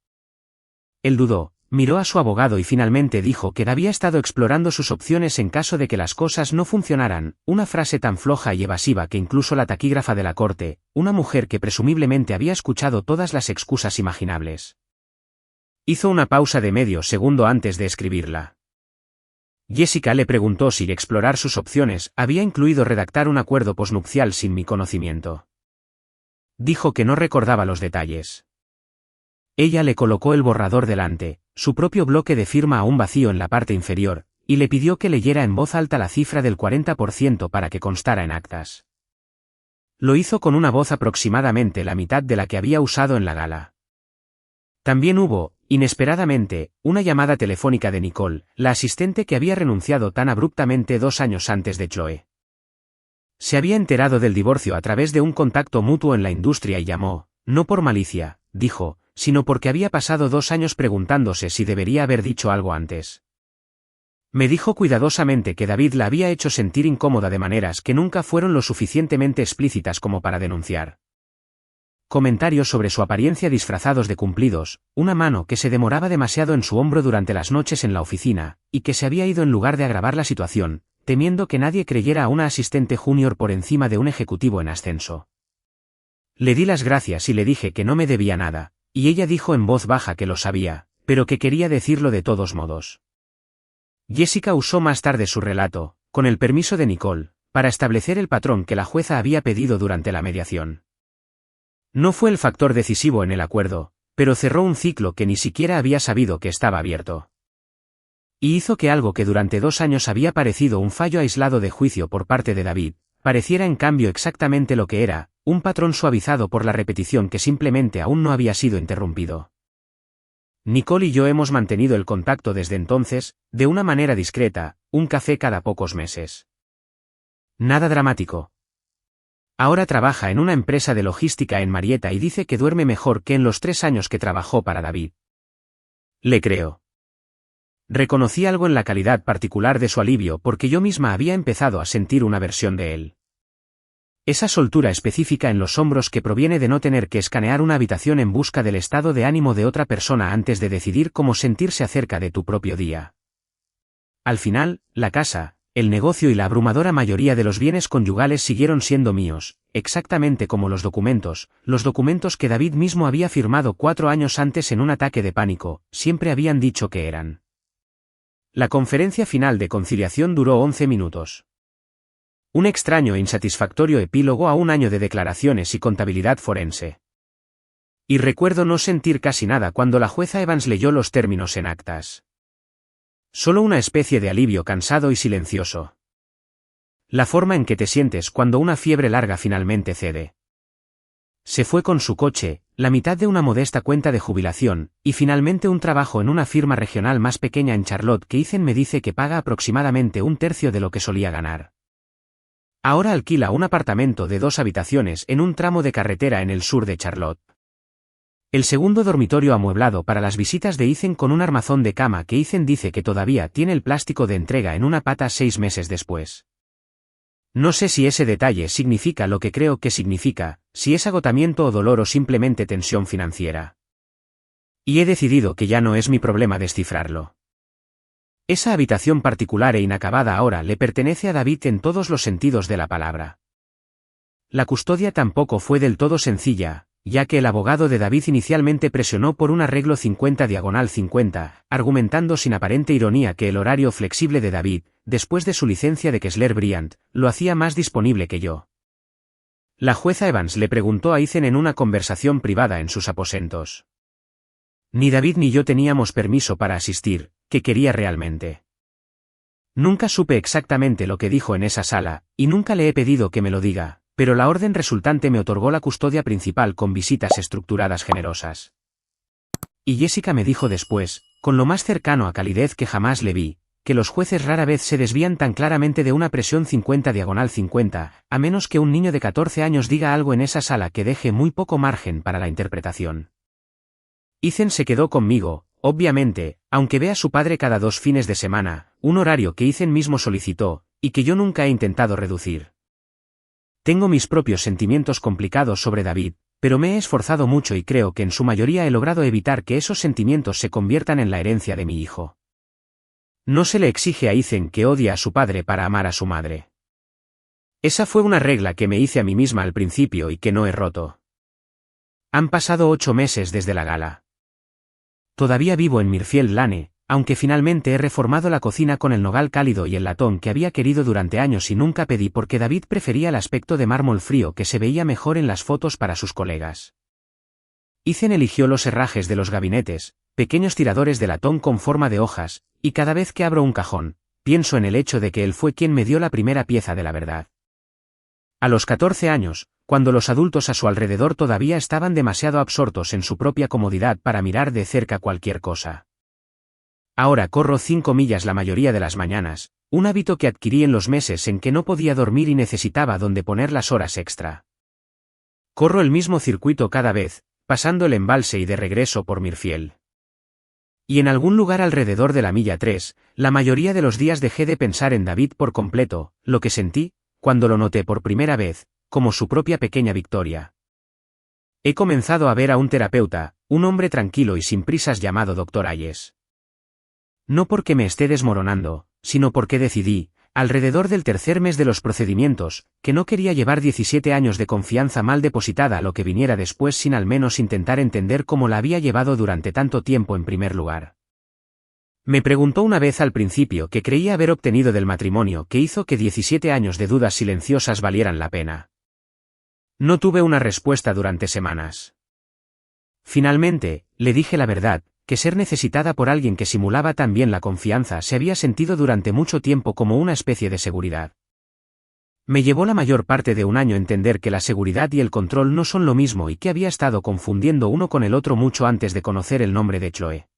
Speaker 1: Él dudó, miró a su abogado y finalmente dijo que había estado explorando sus opciones en caso de que las cosas no funcionaran, una frase tan floja y evasiva que incluso la taquígrafa de la corte, una mujer que presumiblemente había escuchado todas las excusas imaginables. Hizo una pausa de medio segundo antes de escribirla. Jessica le preguntó si explorar sus opciones había incluido redactar un acuerdo posnupcial sin mi conocimiento. Dijo que no recordaba los detalles. Ella le colocó el borrador delante, su propio bloque de firma aún vacío en la parte inferior, y le pidió que leyera en voz alta la cifra del 40% para que constara en actas. Lo hizo con una voz aproximadamente la mitad de la que había usado en la gala. También hubo, inesperadamente, una llamada telefónica de Nicole, la asistente que había renunciado tan abruptamente 2 años antes de Chloe. Se había enterado del divorcio a través de un contacto mutuo en la industria y llamó, no por malicia, dijo, sino porque había pasado 2 años preguntándose si debería haber dicho algo antes. Me dijo cuidadosamente que David la había hecho sentir incómoda de maneras que nunca fueron lo suficientemente explícitas como para denunciar. Comentarios sobre su apariencia disfrazados de cumplidos, una mano que se demoraba demasiado en su hombro durante las noches en la oficina, y que se había ido en lugar de agravar la situación, temiendo que nadie creyera a una asistente junior por encima de un ejecutivo en ascenso. Le di las gracias y le dije que no me debía nada, y ella dijo en voz baja que lo sabía, pero que quería decirlo de todos modos. Jessica usó más tarde su relato, con el permiso de Nicole, para establecer el patrón que la jueza había pedido durante la mediación. No fue el factor decisivo en el acuerdo, pero cerró un ciclo que ni siquiera había sabido que estaba abierto. Y hizo que algo que durante 2 años había parecido un fallo aislado de juicio por parte de David, pareciera en cambio exactamente lo que era, un patrón suavizado por la repetición que simplemente aún no había sido interrumpido. Nicole y yo hemos mantenido el contacto desde entonces, de una manera discreta, un café cada pocos meses. Nada dramático. Ahora trabaja en una empresa de logística en Marietta y dice que duerme mejor que en los 3 años que trabajó para David. Le creo. Reconocí algo en la calidad particular de su alivio porque yo misma había empezado a sentir una versión de él. Esa soltura específica en los hombros que proviene de no tener que escanear una habitación en busca del estado de ánimo de otra persona antes de decidir cómo sentirse acerca de tu propio día. Al final, la casa, el negocio y la abrumadora mayoría de los bienes conyugales siguieron siendo míos, exactamente como los documentos que David mismo había firmado 4 años antes en un ataque de pánico, siempre habían dicho que eran. La conferencia final de conciliación duró 11 minutos. Un extraño e insatisfactorio epílogo a un año de declaraciones y contabilidad forense. Y recuerdo no sentir casi nada cuando la jueza Evans leyó los términos en actas. Solo una especie de alivio cansado y silencioso. La forma en que te sientes cuando una fiebre larga finalmente cede. Se fue con su coche, la mitad de una modesta cuenta de jubilación, y finalmente un trabajo en una firma regional más pequeña en Charlotte que Ethan me dice que paga aproximadamente 1/3 de lo que solía ganar. Ahora alquila un apartamento de 2 habitaciones en un tramo de carretera en el sur de Charlotte. El segundo dormitorio amueblado para las visitas de Ethan con un armazón de cama que Ethan dice que todavía tiene el plástico de entrega en una pata 6 meses después. No sé si ese detalle significa lo que creo que significa, si es agotamiento o dolor o simplemente tensión financiera. Y he decidido que ya no es mi problema descifrarlo. Esa habitación particular e inacabada ahora le pertenece a David en todos los sentidos de la palabra. La custodia tampoco fue del todo sencilla, ya que el abogado de David inicialmente presionó por un arreglo 50/50, argumentando sin aparente ironía que el horario flexible de David, después de su licencia de Kessler Bryant, lo hacía más disponible que yo. La jueza Evans le preguntó a Ethan en una conversación privada en sus aposentos. Ni David ni yo teníamos permiso para asistir, ¿qué quería realmente? Nunca supe exactamente lo que dijo en esa sala, y nunca le he pedido que me lo diga, pero la orden resultante me otorgó la custodia principal con visitas estructuradas generosas. Y Jessica me dijo después, con lo más cercano a calidez que jamás le vi, que los jueces rara vez se desvían tan claramente de una presión 50/50, a menos que un niño de 14 años diga algo en esa sala que deje muy poco margen para la interpretación. Ethan se quedó conmigo, obviamente, aunque ve a su padre cada 2 fines de semana, un horario que Ethan mismo solicitó, y que yo nunca he intentado reducir. Tengo mis propios sentimientos complicados sobre David, pero me he esforzado mucho y creo que en su mayoría he logrado evitar que esos sentimientos se conviertan en la herencia de mi hijo. No se le exige a Ethan que odie a su padre para amar a su madre. Esa fue una regla que me hice a mí misma al principio y que no he roto. Han pasado 8 meses desde la gala. Todavía vivo en Mirfield Lane, aunque finalmente he reformado la cocina con el nogal cálido y el latón que había querido durante años y nunca pedí porque David prefería el aspecto de mármol frío que se veía mejor en las fotos para sus colegas. Ethan eligió los herrajes de los gabinetes, pequeños tiradores de latón con forma de hojas, y cada vez que abro un cajón, pienso en el hecho de que él fue quien me dio la primera pieza de la verdad. A los 14 años, cuando los adultos a su alrededor todavía estaban demasiado absortos en su propia comodidad para mirar de cerca cualquier cosa. Ahora corro 5 millas la mayoría de las mañanas, un hábito que adquirí en los meses en que no podía dormir y necesitaba donde poner las horas extra. Corro el mismo circuito cada vez, pasando el embalse y de regreso por Mirfield. Y en algún lugar alrededor de la milla 3, la mayoría de los días dejé de pensar en David por completo, lo que sentí, cuando lo noté por primera vez, como su propia pequeña victoria. He comenzado a ver a un terapeuta, un hombre tranquilo y sin prisas llamado Dr. Ayes. No porque me esté desmoronando, sino porque decidí, alrededor del tercer mes de los procedimientos, que no quería llevar 17 años de confianza mal depositada a lo que viniera después sin al menos intentar entender cómo la había llevado durante tanto tiempo en primer lugar. Me preguntó una vez al principio qué creía haber obtenido del matrimonio que hizo que 17 años de dudas silenciosas valieran la pena. No tuve una respuesta durante semanas. Finalmente, le dije la verdad, que ser necesitada por alguien que simulaba tan bien la confianza se había sentido durante mucho tiempo como una especie de seguridad. Me llevó la mayor parte de un año entender que la seguridad y el control no son lo mismo y que había estado confundiendo uno con el otro mucho antes de conocer el nombre de Chloe.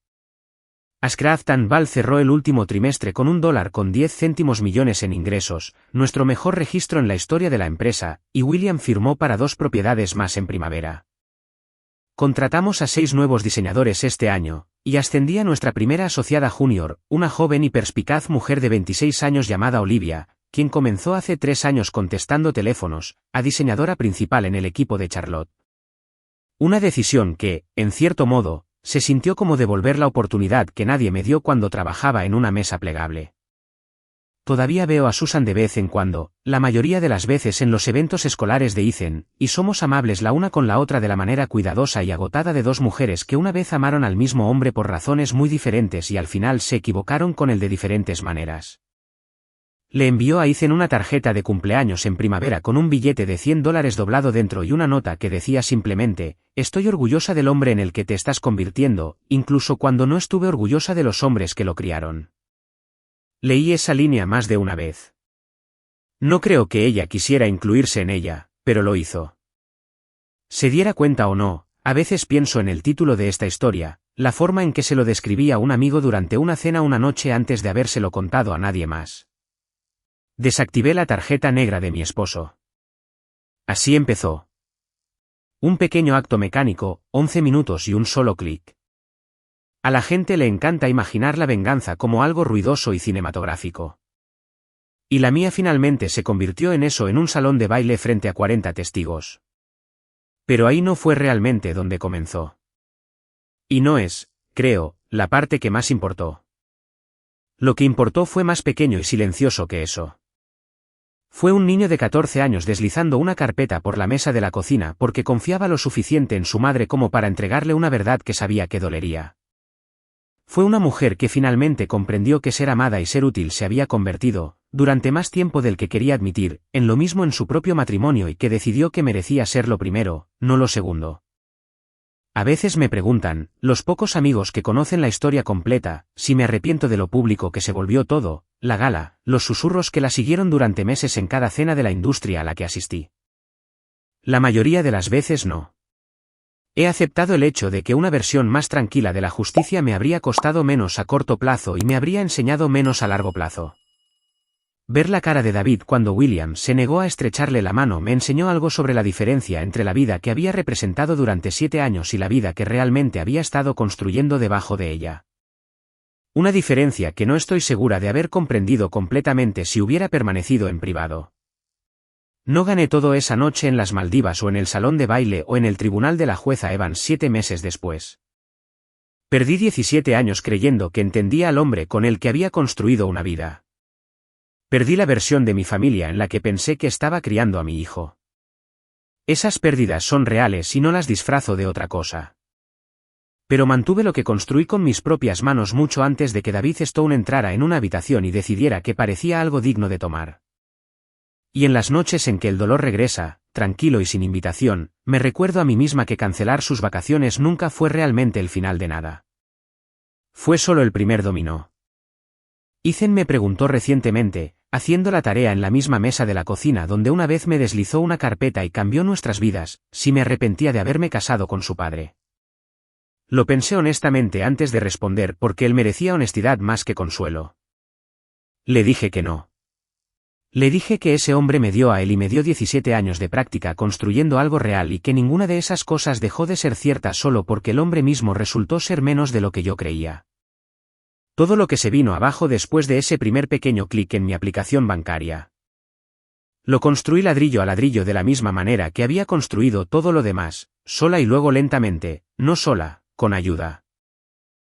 Speaker 1: Ashcraft & Ball cerró el último trimestre con $1.10 millones en ingresos, nuestro mejor registro en la historia de la empresa, y William firmó para 2 propiedades más en primavera. Contratamos a 6 nuevos diseñadores este año, y ascendí a nuestra primera asociada junior, una joven y perspicaz mujer de 26 años llamada Olivia, quien comenzó hace 3 años contestando teléfonos, a diseñadora principal en el equipo de Charlotte. Una decisión que, en cierto modo, se sintió como devolver la oportunidad que nadie me dio cuando trabajaba en una mesa plegable. Todavía veo a Susan de vez en cuando, la mayoría de las veces en los eventos escolares de Ethan, y somos amables la una con la otra de la manera cuidadosa y agotada de 2 mujeres que una vez amaron al mismo hombre por razones muy diferentes y al final se equivocaron con él de diferentes maneras. Le envió a Ethan una tarjeta de cumpleaños en primavera con un billete de $100 doblado dentro y una nota que decía simplemente, «Estoy orgullosa del hombre en el que te estás convirtiendo, incluso cuando no estuve orgullosa de los hombres que lo criaron». Leí esa línea más de una vez. No creo que ella quisiera incluirse en ella, pero lo hizo. Se diera cuenta o no, a veces pienso en el título de esta historia, la forma en que se lo describí a un amigo durante una cena una noche antes de habérselo contado a nadie más. Desactivé la tarjeta negra de mi esposo. Así empezó. Un pequeño acto mecánico, 11 minutos y un solo clic. A la gente le encanta imaginar la venganza como algo ruidoso y cinematográfico. Y la mía finalmente se convirtió en eso en un salón de baile frente a 40 testigos. Pero ahí no fue realmente donde comenzó. Y no es, creo, la parte que más importó. Lo que importó fue más pequeño y silencioso que eso. Fue un niño de 14 años deslizando una carpeta por la mesa de la cocina porque confiaba lo suficiente en su madre como para entregarle una verdad que sabía que dolería. Fue una mujer que finalmente comprendió que ser amada y ser útil se había convertido, durante más tiempo del que quería admitir, en lo mismo en su propio matrimonio y que decidió que merecía ser lo primero, no lo segundo. A veces me preguntan, los pocos amigos que conocen la historia completa, si me arrepiento de lo público que se volvió todo, la gala, los susurros que la siguieron durante meses en cada cena de la industria a la que asistí. La mayoría de las veces no. He aceptado el hecho de que una versión más tranquila de la justicia me habría costado menos a corto plazo y me habría enseñado menos a largo plazo. Ver la cara de David cuando William se negó a estrecharle la mano me enseñó algo sobre la diferencia entre la vida que había representado durante 7 años y la vida que realmente había estado construyendo debajo de ella. Una diferencia que no estoy segura de haber comprendido completamente si hubiera permanecido en privado. No gané todo esa noche en las Maldivas o en el salón de baile o en el tribunal de la jueza Evans 7 meses después. Perdí 17 años creyendo que entendía al hombre con el que había construido una vida. Perdí la versión de mi familia en la que pensé que estaba criando a mi hijo. Esas pérdidas son reales y no las disfrazo de otra cosa. Pero mantuve lo que construí con mis propias manos mucho antes de que David Stone entrara en una habitación y decidiera que parecía algo digno de tomar. Y en las noches en que el dolor regresa, tranquilo y sin invitación, me recuerdo a mí misma que cancelar sus vacaciones nunca fue realmente el final de nada. Fue solo el primer dominó. Ethan me preguntó recientemente, haciendo la tarea en la misma mesa de la cocina donde una vez me deslizó una carpeta y cambió nuestras vidas, si me arrepentía de haberme casado con su padre. Lo pensé honestamente antes de responder porque él merecía honestidad más que consuelo. Le dije que no. Le dije que ese hombre me dio a él y me dio 17 años de práctica construyendo algo real y que ninguna de esas cosas dejó de ser cierta solo porque el hombre mismo resultó ser menos de lo que yo creía. Todo lo que se vino abajo después de ese primer pequeño clic en mi aplicación bancaria. Lo construí ladrillo a ladrillo de la misma manera que había construido todo lo demás, sola y luego lentamente, no sola, con ayuda.